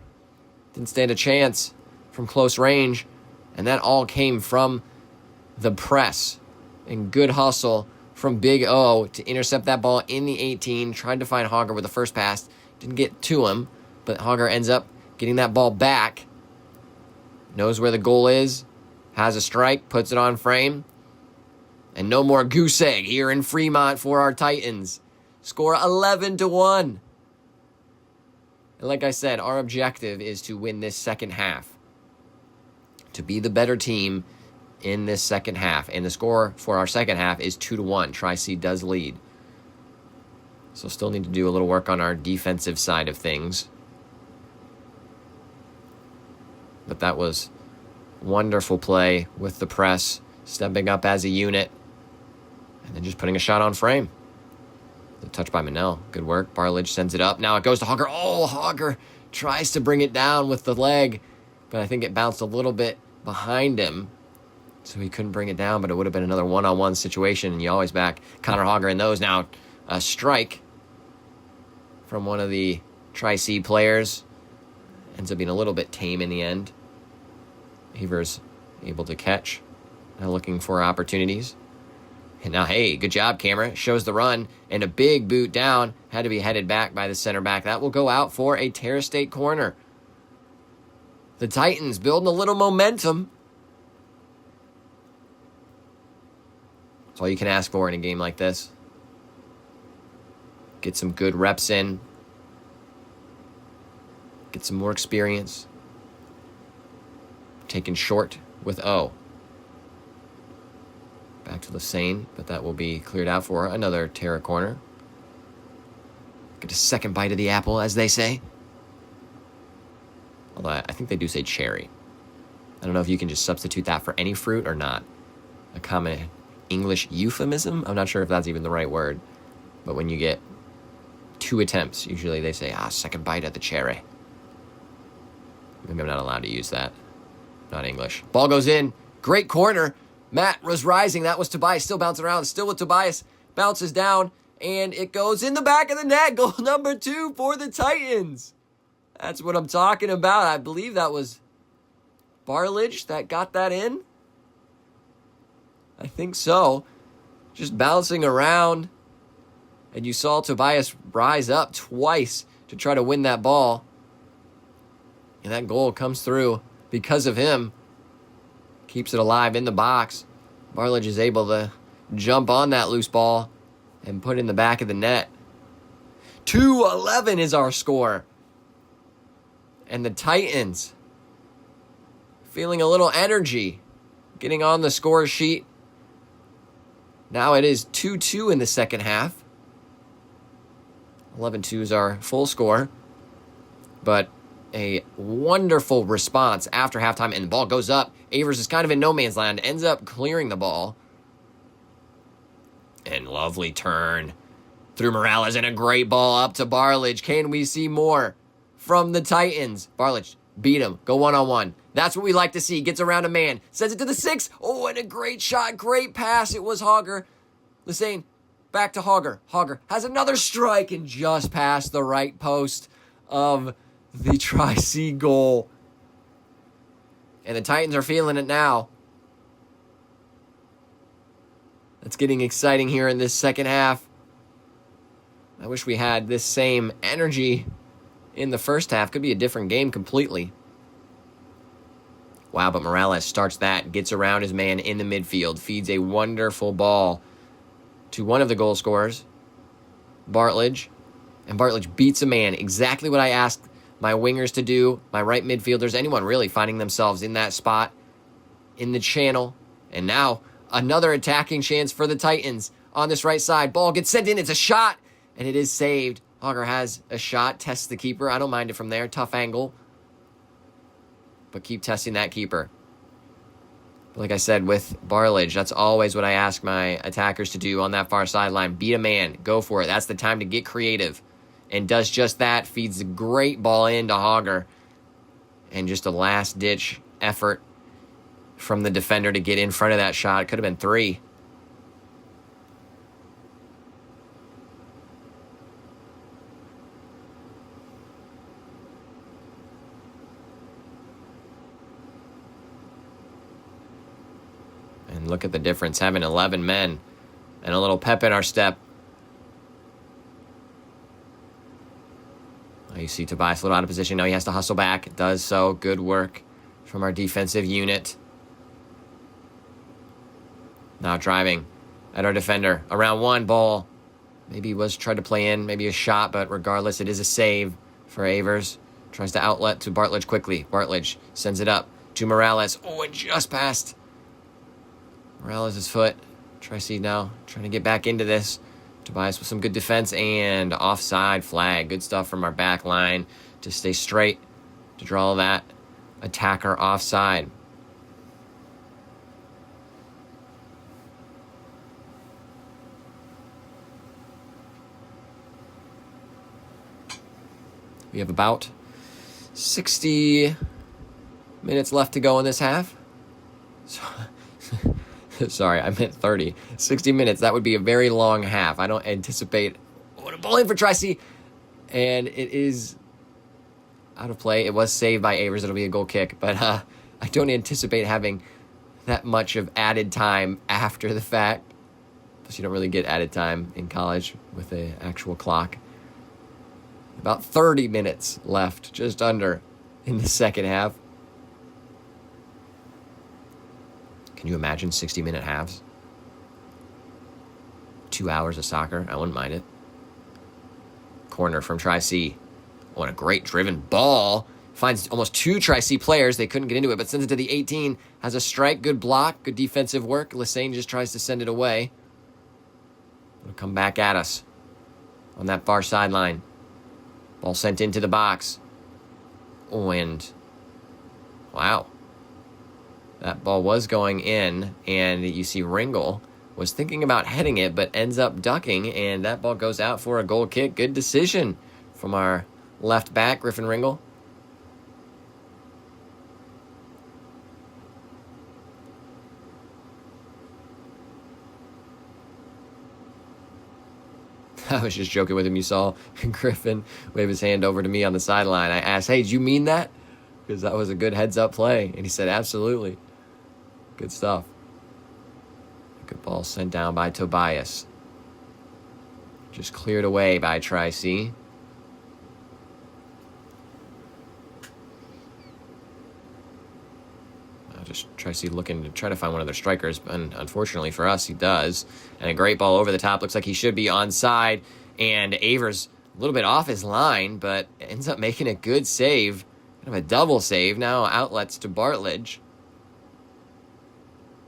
Speaker 1: Didn't stand a chance from close range. And that all came from the press. And good hustle from Big O to intercept that ball in the 18. Tried to find Hogger with the first pass. Didn't get to him. But Hogger ends up getting that ball back. Knows where the goal is. Has a strike. Puts it on frame. And no more goose egg here in Fremont for our Titans. Score 11-1. And like I said, our objective is to win this second half. To be the better team in this second half. And the score for our second half is 2-1. Tri-C does lead. So still need to do a little work on our defensive side of things. But that was wonderful play with the press. Stepping up as a unit. And then just putting a shot on frame. The touch by Manel. Good work. Barledge sends it up. Now it goes to Hogger. Oh, Hogger tries to bring it down with the leg. But I think it bounced a little bit behind him. So he couldn't bring it down, but it would have been another one-on-one situation. And you always back Connor Hogger in those. Now a strike from one of the Tri-C players. Ends up being a little bit tame in the end. Evers able to catch. Now looking for opportunities. And now, hey, good job, camera. Shows the run. And a big boot down. Had to be headed back by the center back. That will go out for a Terra State corner. The Titans building a little momentum. That's all you can ask for in a game like this. Get some good reps in. Get some more experience. Taken short with O. Back to Lassane, but that will be cleared out for another Terra corner. Get a second bite of the apple, as they say. Although I think they do say cherry. I don't know if you can just substitute that for any fruit or not. A common English euphemism? I'm not sure if that's even the right word. But when you get 2 attempts, usually they say, second bite of the cherry. Maybe I'm not allowed to use that. Not English. Ball goes in. Great corner. Matt was rising. That was Tobias. Still bouncing around. Still with Tobias. Bounces down. And it goes in the back of the net. Goal number 2 for the Titans. That's what I'm talking about. I believe that was Barledge that got that in. I think so. Just bouncing around. And you saw Tobias rise up twice to try to win that ball. And that goal comes through because of him. Keeps it alive in the box. Barledge is able to jump on that loose ball and put it in the back of the net. 2-11 is our score. And the Titans feeling a little energy. Getting on the score sheet. Now it is 2-2 in the second half. 11-2 is our full score. But a wonderful response after halftime, and the ball goes up. Avers is kind of in no man's land, ends up clearing the ball. And lovely turn through Morales, and a great ball up to Barledge. Can we see more from the Titans? Barledge, beat him. Go one-on-one. That's what we like to see. Gets around a man. Sends it to the 6. Oh, and a great shot. Great pass. It was Hogger. Lassane, back to Hogger. Hogger has another strike and just past the right post of the Tri-C goal. And the Titans are feeling it now. It's getting exciting here in this second half. I wish we had this same energy in the first half. Could be a different game completely. Wow, but Morales starts that, gets around his man in the midfield, feeds a wonderful ball to one of the goal scorers, Bartledge. And Bartledge beats a man. Exactly what I asked my wingers to do, my right midfielders, anyone really finding themselves in that spot, in the channel. And now, another attacking chance for the Titans on this right side. Ball gets sent in. It's a shot, and it is saved Hogger has a shot, tests the keeper. I don't mind it from there. Tough angle. But keep testing that keeper. But like I said, with Bartlage, that's always what I ask my attackers to do on that far sideline. Beat a man. Go for it. That's the time to get creative. And does just that. Feeds a great ball into Hogger. And just a last-ditch effort from the defender to get in front of that shot. It could have been 3. And look at the difference, having 11 men and a little pep in our step. You see Tobias a little out of position. Now he has to hustle back. It does so. Good work from our defensive unit. Now driving at our defender. Around 1 ball. Maybe he was tried to play in. Maybe a shot, but regardless, it is a save for Avers. Tries to outlet to Bartlage quickly. Bartlage sends it up to Morales. Oh, and just passed Morales' foot. Tri-C now trying to get back into this. Tobias with some good defense and offside flag. Good stuff from our back line to stay straight, to draw that attacker offside. We have about 60 minutes left to go in this half. Sorry, I meant 30. 60 minutes. That would be a very long half. I don't anticipate... What a ball in for Tri-C. And it is out of play. It was saved by Avers. It'll be a goal kick. But I don't anticipate having that much of added time after the fact. Plus, you don't really get added time in college with an actual clock. About 30 minutes left, just under, in the second half. Can you imagine 60-minute halves? 2 hours of soccer. I wouldn't mind it. Corner from Tri-C. What a great driven ball. Finds almost 2 Tri-C players. They couldn't get into it, but sends it to the 18. Has a strike. Good block. Good defensive work. Lassane just tries to send it away. It'll come back at us on that far sideline. Ball sent into the box. Oh, and wow. That ball was going in, and you see Ringel was thinking about heading it, but ends up ducking, and that ball goes out for a goal kick. Good decision from our left back, Griffin Ringel. I was just joking with him. You saw Griffin wave his hand over to me on the sideline. I asked, hey, did you mean that? Because that was a good heads-up play. And he said, absolutely. Good stuff. Good ball sent down by Tobias. Just cleared away by Tri-C. Just Tri-C looking to try to find one of their strikers, and unfortunately for us, he does. And a great ball over the top. Looks like he should be onside. And Avers a little bit off his line, but ends up making a good save. Kind of a double save. Now outlets to Bartlage.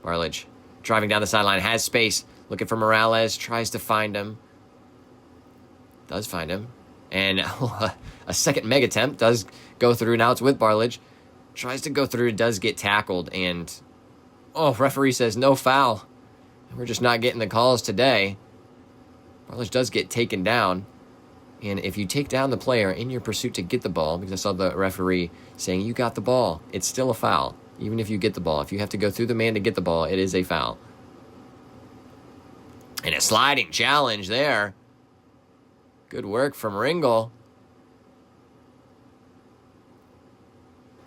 Speaker 1: Bartlage driving down the sideline, has space, looking for Morales, tries to find him. Does find him. And a second meg attempt does go through. Now it's with Bartlage. Tries to go through, does get tackled, and referee says no foul. We're just not getting the calls today. Bartlage does get taken down. And if you take down the player in your pursuit to get the ball, because I saw the referee saying you got the ball, it's still a foul. Even if you get the ball. If you have to go through the man to get the ball, it is a foul. And a sliding challenge there. Good work from Ringel.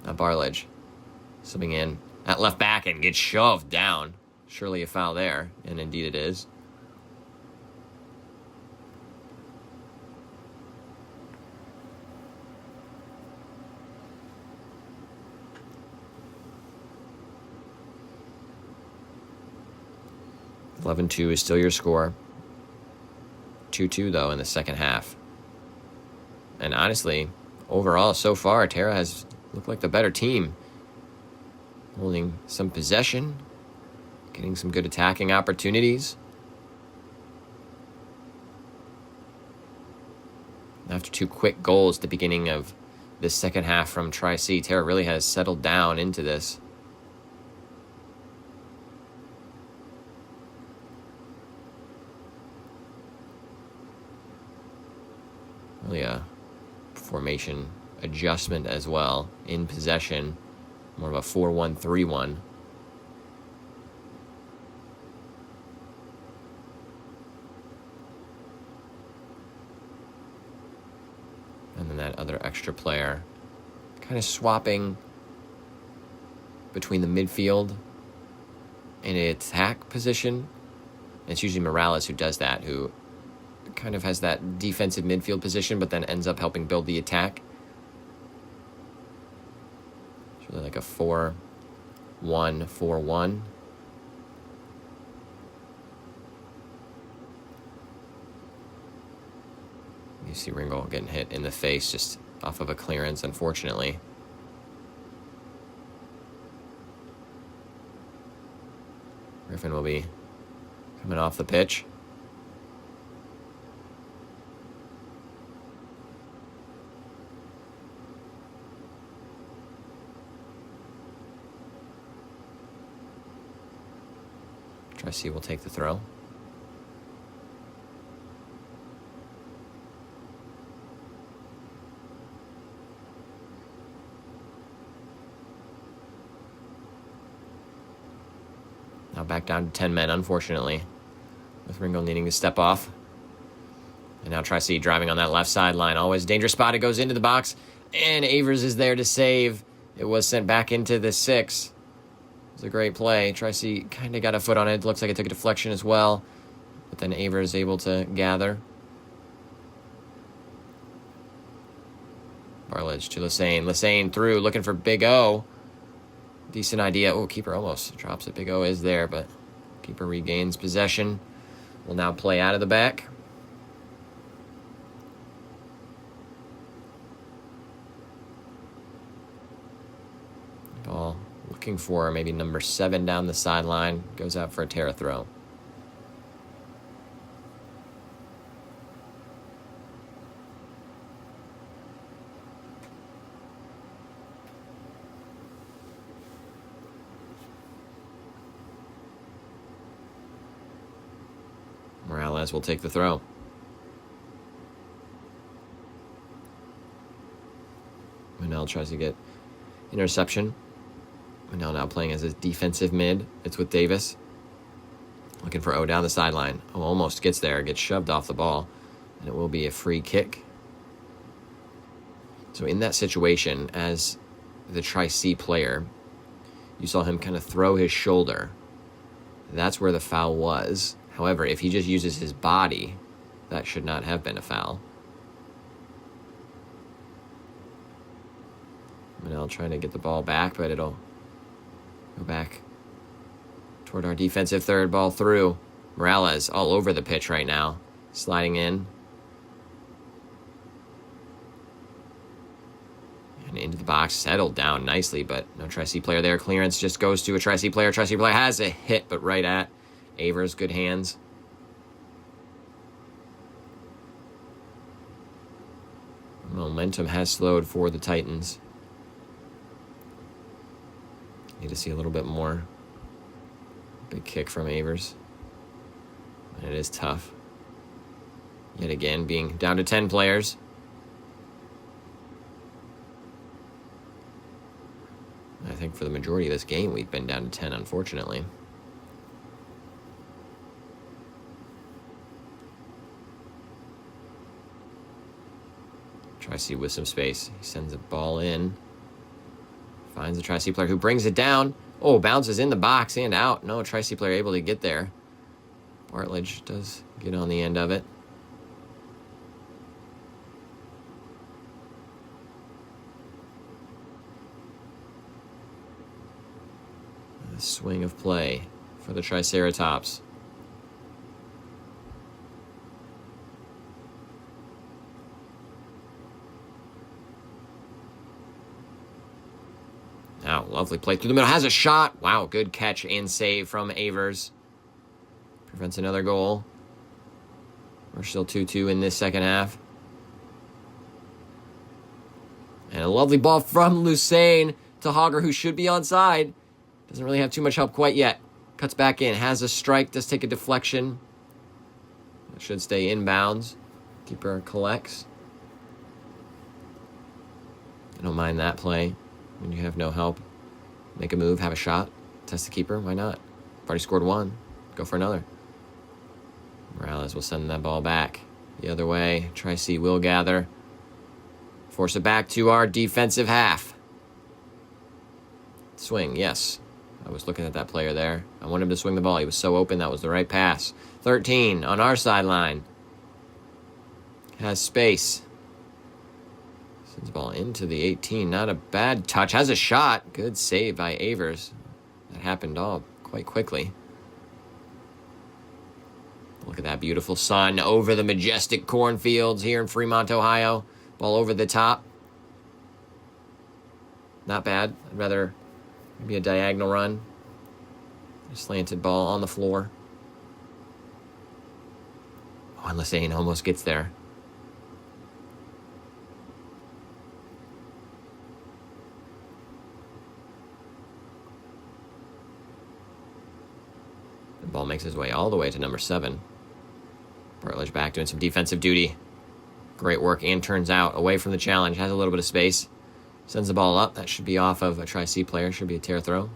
Speaker 1: Now Bartlage slipping in at left back and gets shoved down. Surely a foul there, and indeed it is. (11-2) is still your score. 2-2 though in the second half. And honestly, overall so far, Terra has looked like the better team. Holding some possession, getting some good attacking opportunities. After 2 quick goals at the beginning of this second half from Tri-C, Terra really has settled down into this. Really a formation adjustment as well. In possession, more of a 4-1-3-1. And then that other extra player kind of swapping between the midfield and attack position. And it's usually Morales who does that, who kind of has that defensive midfield position, but then ends up helping build the attack. It's really like a 4-1-4-1. You see Ringgold getting hit in the face just off of a clearance, unfortunately. Griffin will be coming off the pitch. Tri-C will take the throw. Now back down to 10 men, unfortunately, with Ringo needing to step off. And now Tri-C driving on that left sideline. Always dangerous spot. It goes into the box, and Avers is there to save. It was sent back into the 6. It was a great play. Tri-C kind of got a foot on it. Looks like it took a deflection as well. But then Avers is able to gather. Barledge to Lassane. Lassane through, looking for Big O. Decent idea. Oh, keeper almost drops it. Big O is there, but keeper regains possession. Will now play out of the back. Ball looking for maybe number 7 down the sideline. Goes out for a Terra throw. Morales will take the throw. Manel tries to get interception. Manel now playing as his defensive mid. It's with Davis. Looking for O down the sideline. Oh, almost gets there. Gets shoved off the ball. And it will be a free kick. So in that situation, as the Tri-C player, you saw him kind of throw his shoulder. That's where the foul was. However, if he just uses his body, that should not have been a foul. Manel trying to get the ball back, but it'll go back toward our defensive third. Ball through. Morales all over the pitch right now, sliding in. And into the box, settled down nicely, but no Tri-C player there. Clearance just goes to a Tri-C player. Tri-C player has a hit, but right at Avers, good hands. Momentum has slowed for the Titans. Need to see a little bit more. Big kick from Avers. And it is tough. Yet again, being down to 10 players. I think for the majority of this game, we've been down to 10, unfortunately. Tri-C with some space. He sends a ball in. Finds a Tri-C player who brings it down. Oh, bounces in the box and out. No Tri-C player able to get there. Bartledge does get on the end of it. The swing of play for the Triceratops. Now, lovely play through the middle. Has a shot. Wow, good catch and save from Avers. Prevents another goal. We're still 2-2 in this second half. And a lovely ball from Lucane to Hogger, who should be onside. Doesn't really have too much help quite yet. Cuts back in, has a strike, does take a deflection. It should stay inbounds. Keeper collects. I don't mind that play when you have no help. Make a move, have a shot, test the keeper, why not? I've already scored one, go for another. Morales will send that ball back the other way. Tri-C will gather. Force it back to our defensive half. Swing, yes. I was looking at that player there. I wanted him to swing the ball. He was so open, that was the right pass. 13 on our sideline. Has space. Sends the ball into the 18. Not a bad touch. Has a shot. Good save by Avers. That happened all quite quickly. Look at that beautiful sun over the majestic cornfields here in Fremont, Ohio. Ball over the top. Not bad. I'd rather maybe a diagonal run. A slanted ball on the floor. Oh, and Lesane almost gets there. The ball makes his way all the way to number 7. Bartledge back doing some defensive duty. Great work and turns out away from the challenge. Has a little bit of space. Sends the ball up. That should be off of a Tri-C player. Should be a Terra throw.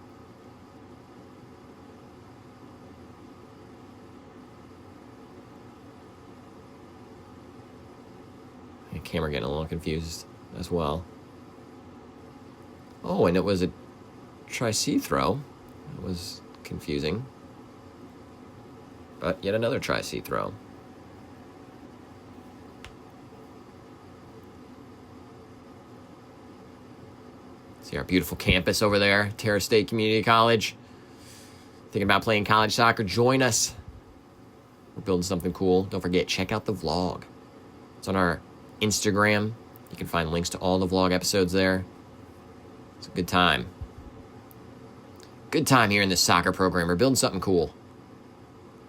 Speaker 1: The camera getting a little confused as well. Oh, and it was a Tri-C throw. It was confusing. But yet another Tri-C throw. See our beautiful campus over there, Terra State Community College. Thinking about playing college soccer? Join us. We're building something cool. Don't forget, check out the vlog. It's on our Instagram. You can find links to all the vlog episodes there. It's a good time. Good time here in this soccer program. We're building something cool.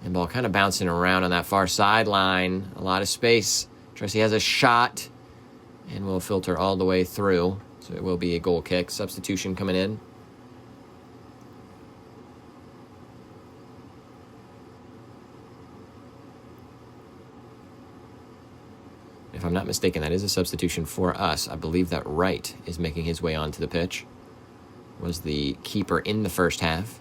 Speaker 1: And ball kind of bouncing around on that far sideline. A lot of space. Tracy has a shot. And will filter all the way through. So it will be a goal kick. Substitution coming in. If I'm not mistaken, that is a substitution for us. I believe that Wright is making his way onto the pitch. Was the keeper in the first half.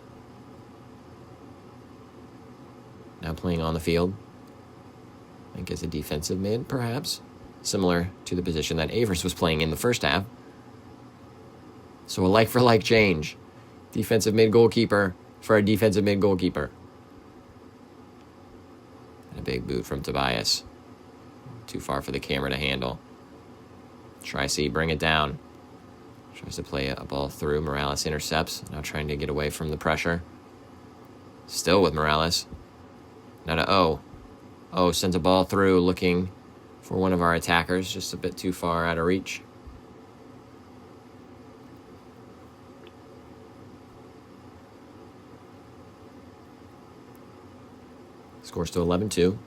Speaker 1: Now playing on the field. I think as a defensive mid, perhaps. Similar to the position that Avers was playing in the first half. So a like-for-like change. Defensive mid-goalkeeper for a defensive mid-goalkeeper. And a big boot from Tobias. Too far for the camera to handle. Tri-C, bring it down. Tries to play a ball through. Morales intercepts. Now trying to get away from the pressure. Still with Morales. Now to O. O sends a ball through looking for one of our attackers. Just a bit too far out of reach. Scores to 11-2.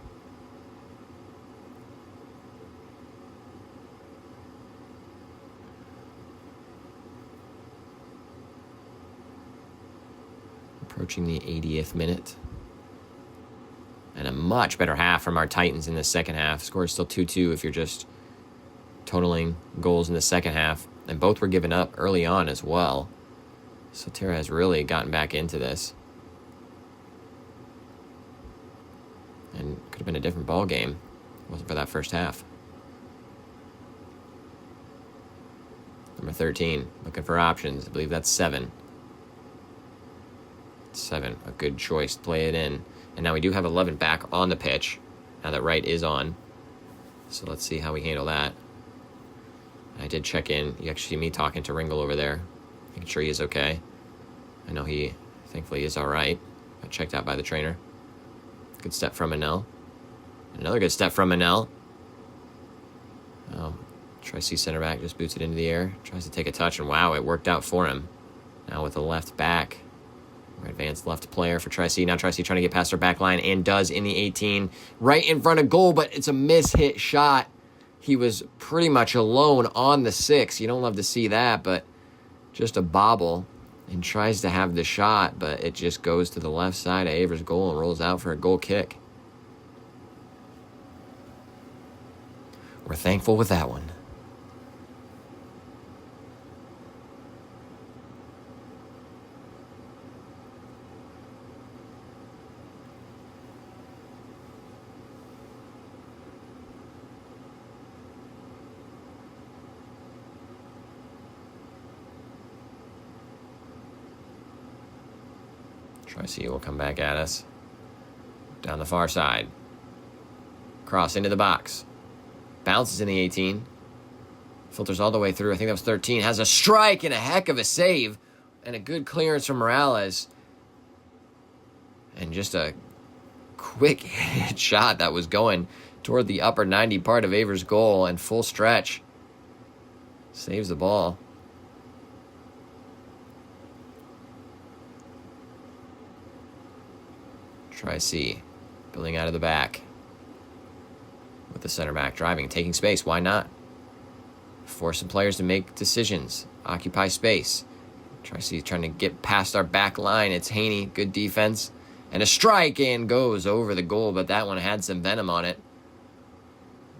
Speaker 1: Approaching the 80th minute. And a much better half from our Titans in the second half. Score is still 2-2 if you're just totaling goals in the second half. And both were given up early on as well. So Terra has really gotten back into this. And could have been a different ball game. If it wasn't for that first half. Number 13, looking for options. I believe that's 7. 7, a good choice. Play it in. And now we do have 11 back on the pitch. Now that Wright is on. So let's see how we handle that. I did check in. You actually see me talking to Ringle over there. Making sure he is okay. I know he, thankfully, is all right. Got checked out by the trainer. Good step from Manel. Another good step from Manel. Oh, Tri-C center back just boots it into the air. Tries to take a touch, and wow, it worked out for him. Now with the left back. More advanced left player for Tri-C. Now Tri-C trying to get past our back line, and does in the 18. Right in front of goal, but it's a miss-hit shot. He was pretty much alone on the 6. You don't love to see that, but just a bobble, and tries to have the shot, but it just goes to the left side of Avers' goal and rolls out for a goal kick. We're thankful with that one. Tri-C will come back at us. Down the far side. Cross into the box. Bounces in the 18. Filters all the way through. I think that was 13. Has a strike and a heck of a save. And a good clearance from Morales. And just a quick hit shot that was going toward the upper 90 part of Avers' goal. And full stretch. Saves the ball. Tri-C. Building out of the back. With the center back driving, taking space. Why not? Force some players to make decisions. Occupy space. Tri-C trying to get past our back line. It's Haney. Good defense. And a strike and goes over the goal, but that one had some venom on it.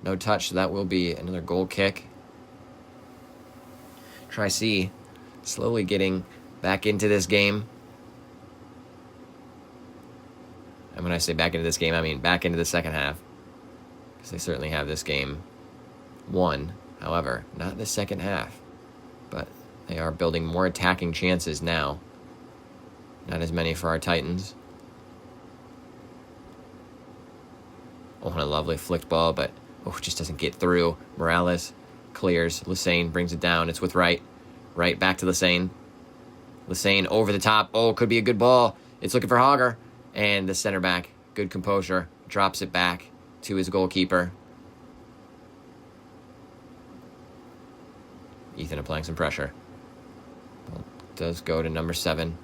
Speaker 1: No touch, so that will be another goal kick. Tri-C slowly getting back into this game. And when I say back into this game, I mean back into the second half. Because they certainly have this game won. However, not the second half. But they are building more attacking chances now. Not as many for our Titans. Oh, and a lovely flicked ball, but it just doesn't get through. Morales clears. Lesane brings it down. It's with Wright. Wright back to Lesane. Lesane over the top. Oh, could be a good ball. It's looking for Hogger. And the center back, good composure, drops it back to his goalkeeper. Ethan applying some pressure. Ball does go to number 7.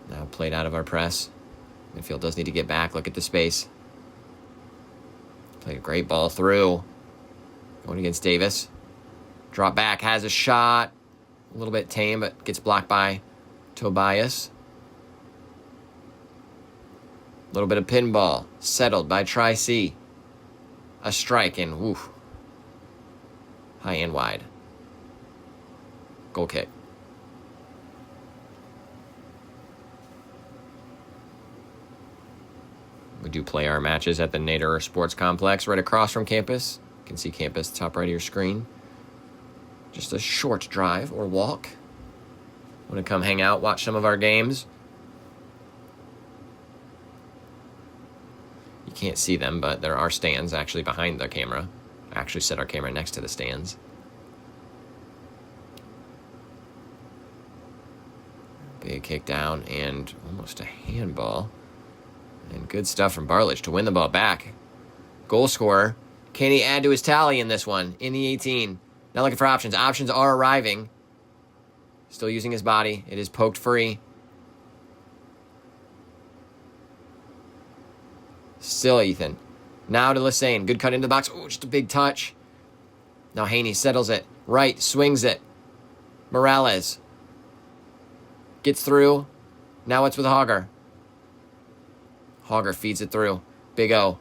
Speaker 1: Now played out of our press. Midfield does need to get back. Look at the space. Play a great ball through. Going against Davis. Drop back, has a shot. A little bit tame, but gets blocked by Tobias. A little bit of pinball. Settled by Tri-C. A strike and woof. High and wide. Goal kick. We do play our matches at the Nader Sports Complex right across from campus. You can see campus top right of your screen. Just a short drive or walk. Want to come hang out, watch some of our games. You can't see them, but there are stands actually behind the camera. I actually set our camera next to the stands. Big kick down and almost a handball. And good stuff from Barlich to win the ball back. Goal scorer. Can he add to his tally in this one? In the 18. Now looking for options. Options are arriving. Still using his body. It is poked free. Still Ethan. Now to Lesane. Good cut into the box. Oh, just a big touch. Now Haney settles it. Right. Swings it. Morales. Gets through. Now it's with Hogger. Hogger feeds it through. Big O.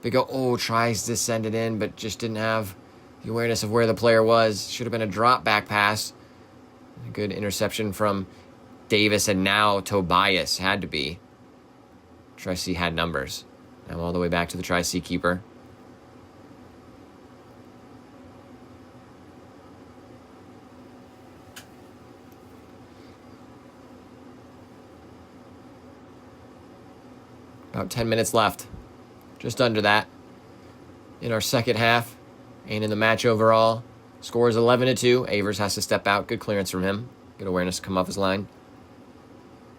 Speaker 1: Big O. Oh, tries to send it in, but just didn't have the awareness of where the player was. Should have been a drop back pass. A good interception from Davis, and now Tobias had to be. Tri-C had numbers. Now all the way back to the Tri-C keeper. About 10 minutes left. Just under that. In our second half. And in the match overall. Score is 11-2. Avers has to step out. Good clearance from him. Good awareness to come off his line.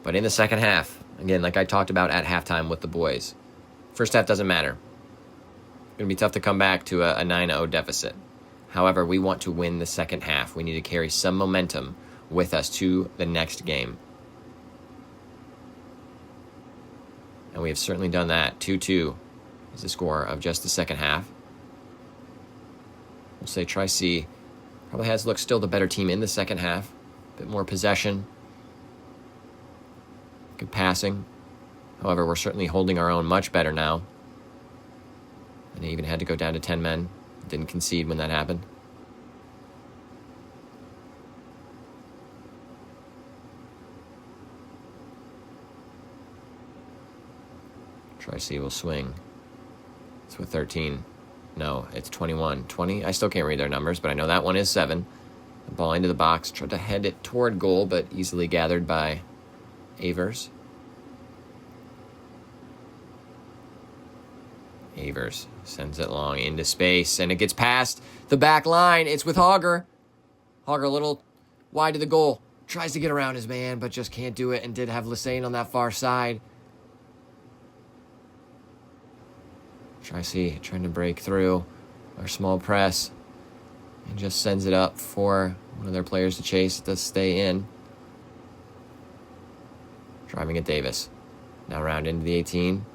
Speaker 1: But in the second half, again, like I talked about at halftime with the boys, first half doesn't matter. It's going to be tough to come back to a 9-0 deficit. However, we want to win the second half. We need to carry some momentum with us to the next game. And we have certainly done that. 2-2 is the score of just the second half. We'll say Tri-C probably has looked still the better team in the second half. A bit more possession. Good passing. However, we're certainly holding our own much better now. And they even had to go down to 10 men. Didn't concede when that happened. Tri-C will swing. It's with 13. No, it's 21. 20? I still can't read their numbers, but I know that one is 7. The ball into the box. Tried to head it toward goal, but easily gathered by Avers. Avers sends it long into space, and it gets past the back line. It's with Hauger. Hauger a little wide to the goal. Tries to get around his man, but just can't do it, and did have Lassane on that far side. Tri-C trying to break through our small press and just sends it up for one of their players to chase. It does stay in. Driving at Davis. Now round into the 18.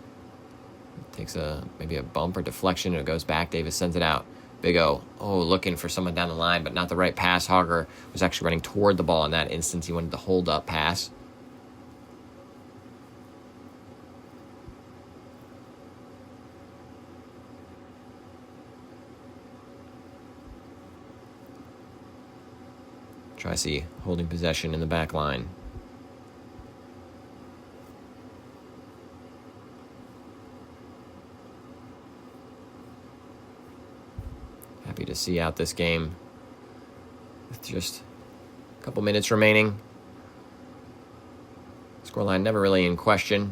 Speaker 1: Takes maybe a bump or deflection, and it goes back. Davis sends it out. Big O. Oh, looking for someone down the line, but not the right pass. Hauger was actually running toward the ball in that instance. He wanted the hold-up pass. Tri-C holding possession in the back line. Happy to see out this game with just a couple minutes remaining. Scoreline never really in question,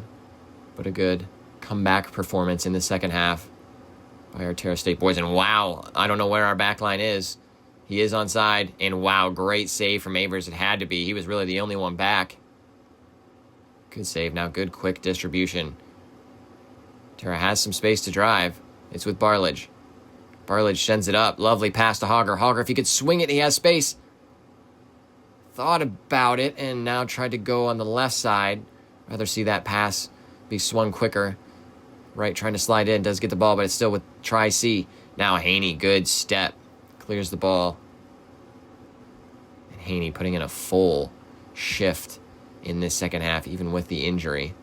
Speaker 1: but a good comeback performance in the second half by our Terra State boys. And wow, I don't know where our back line is. He is onside, and wow, great save from Avers. It had to be. He was really the only one back. Good save. Now good quick distribution. Terra has some space to drive. It's with Barledge. Barledge sends it up. Lovely pass to Hauger. Hauger, if he could swing it, he has space. Thought about it, and now tried to go on the left side. Rather see that pass be swung quicker. Right, trying to slide in. Does get the ball, but it's still with Tri-C. Now Haney, good step. Clears the ball. And Haney putting in a full shift in this second half, even with the injury.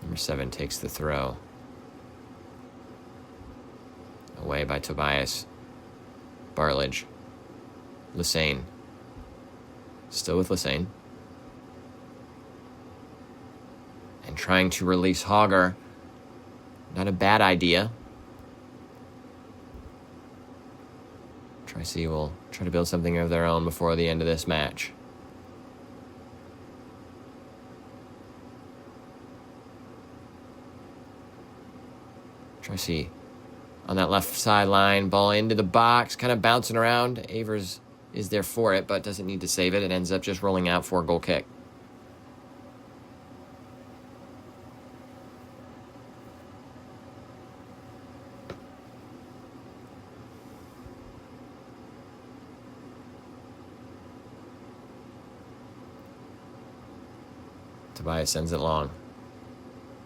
Speaker 1: Number 7 takes the throw. Away by Tobias. Barledge. Lassane. Still with Lassane. And trying to release Hauger. Not a bad idea. Tri-C will try to build something of their own before the end of this match. Tri-C on that left sideline. Ball into the box, kind of bouncing around. Avers is there for it, but doesn't need to save it. It ends up just rolling out for a goal kick. Tobias sends it long.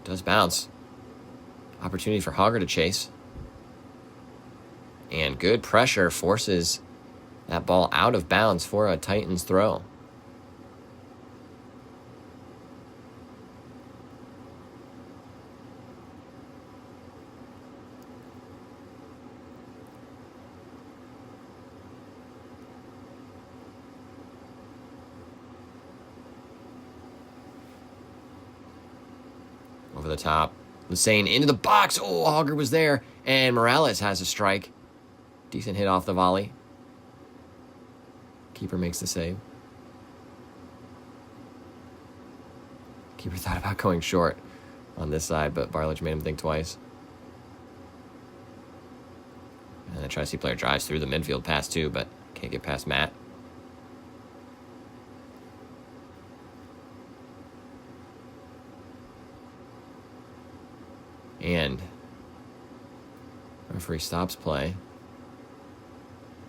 Speaker 1: Does bounce. Opportunity for Hauger to chase. And good pressure forces that ball out of bounds for a Titans throw. Over the top. Lassane into the box. Oh, Hauger was there. And Morales has a strike. Decent hit off the volley. Keeper makes the save. Keeper thought about going short on this side, but Barledge made him think twice. And the Tri-C player drives through the midfield pass too, but can't get past Matt. And referee stops play.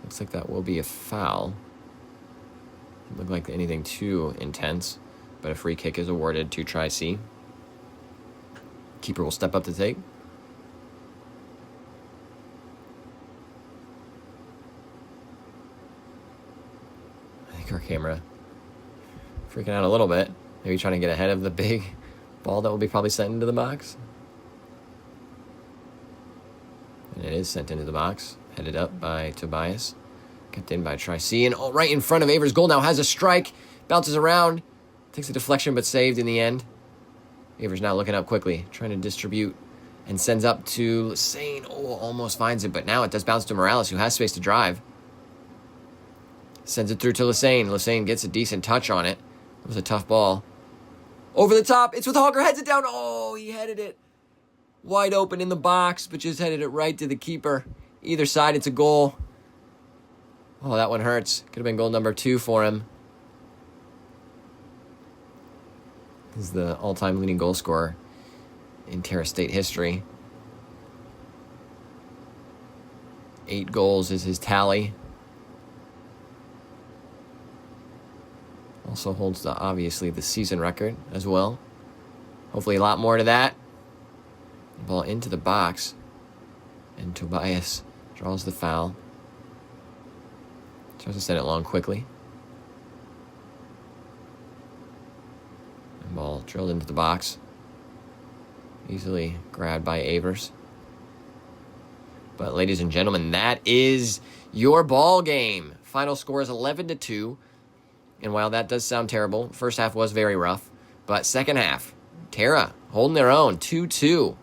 Speaker 1: Looks like that will be a foul. Didn't look like anything too intense. but a free kick is awarded to Tri-C. Keeper will step up to take. I think our camera freaking out a little bit. Maybe trying to get ahead of the big ball that will be probably sent into the box. And it is sent into the box. Headed up by Tobias. Kept in by Tri-C. And right in front of Avers' goal now has a strike. Bounces around. Takes a deflection but saved in the end. Avers now looking up quickly. Trying to distribute. And sends up to Lassane. Oh, almost finds it. But now it does bounce to Morales, who has space to drive. Sends it through to Lassane. Lassane gets a decent touch on it. It was a tough ball. Over the top. It's with Hogger. Heads it down. Oh, he headed it. Wide open in the box, but just headed it right to the keeper. Either side, it's a goal. Oh, that one hurts. Could have been goal number 2 for him. He's the all-time leading goal scorer in Terra State history. 8 goals is his tally. Also holds, obviously, the season record as well. Hopefully a lot more to that. Ball into the box. And Tobias draws the foul. Tries to send it long quickly. And ball drilled into the box. Easily grabbed by Avers. But ladies and gentlemen, that is your ball game. Final score is 11-2. And while that does sound terrible, first half was very rough. But second half, Terra holding their own, 2-2.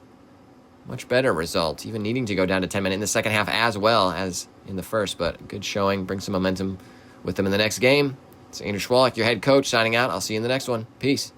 Speaker 1: Much better result, even needing to go down to 10 men in the second half as well as in the first. But good showing, bring some momentum with them in the next game. It's Andrew Schwalek, your head coach, signing out. I'll see you in the next one. Peace.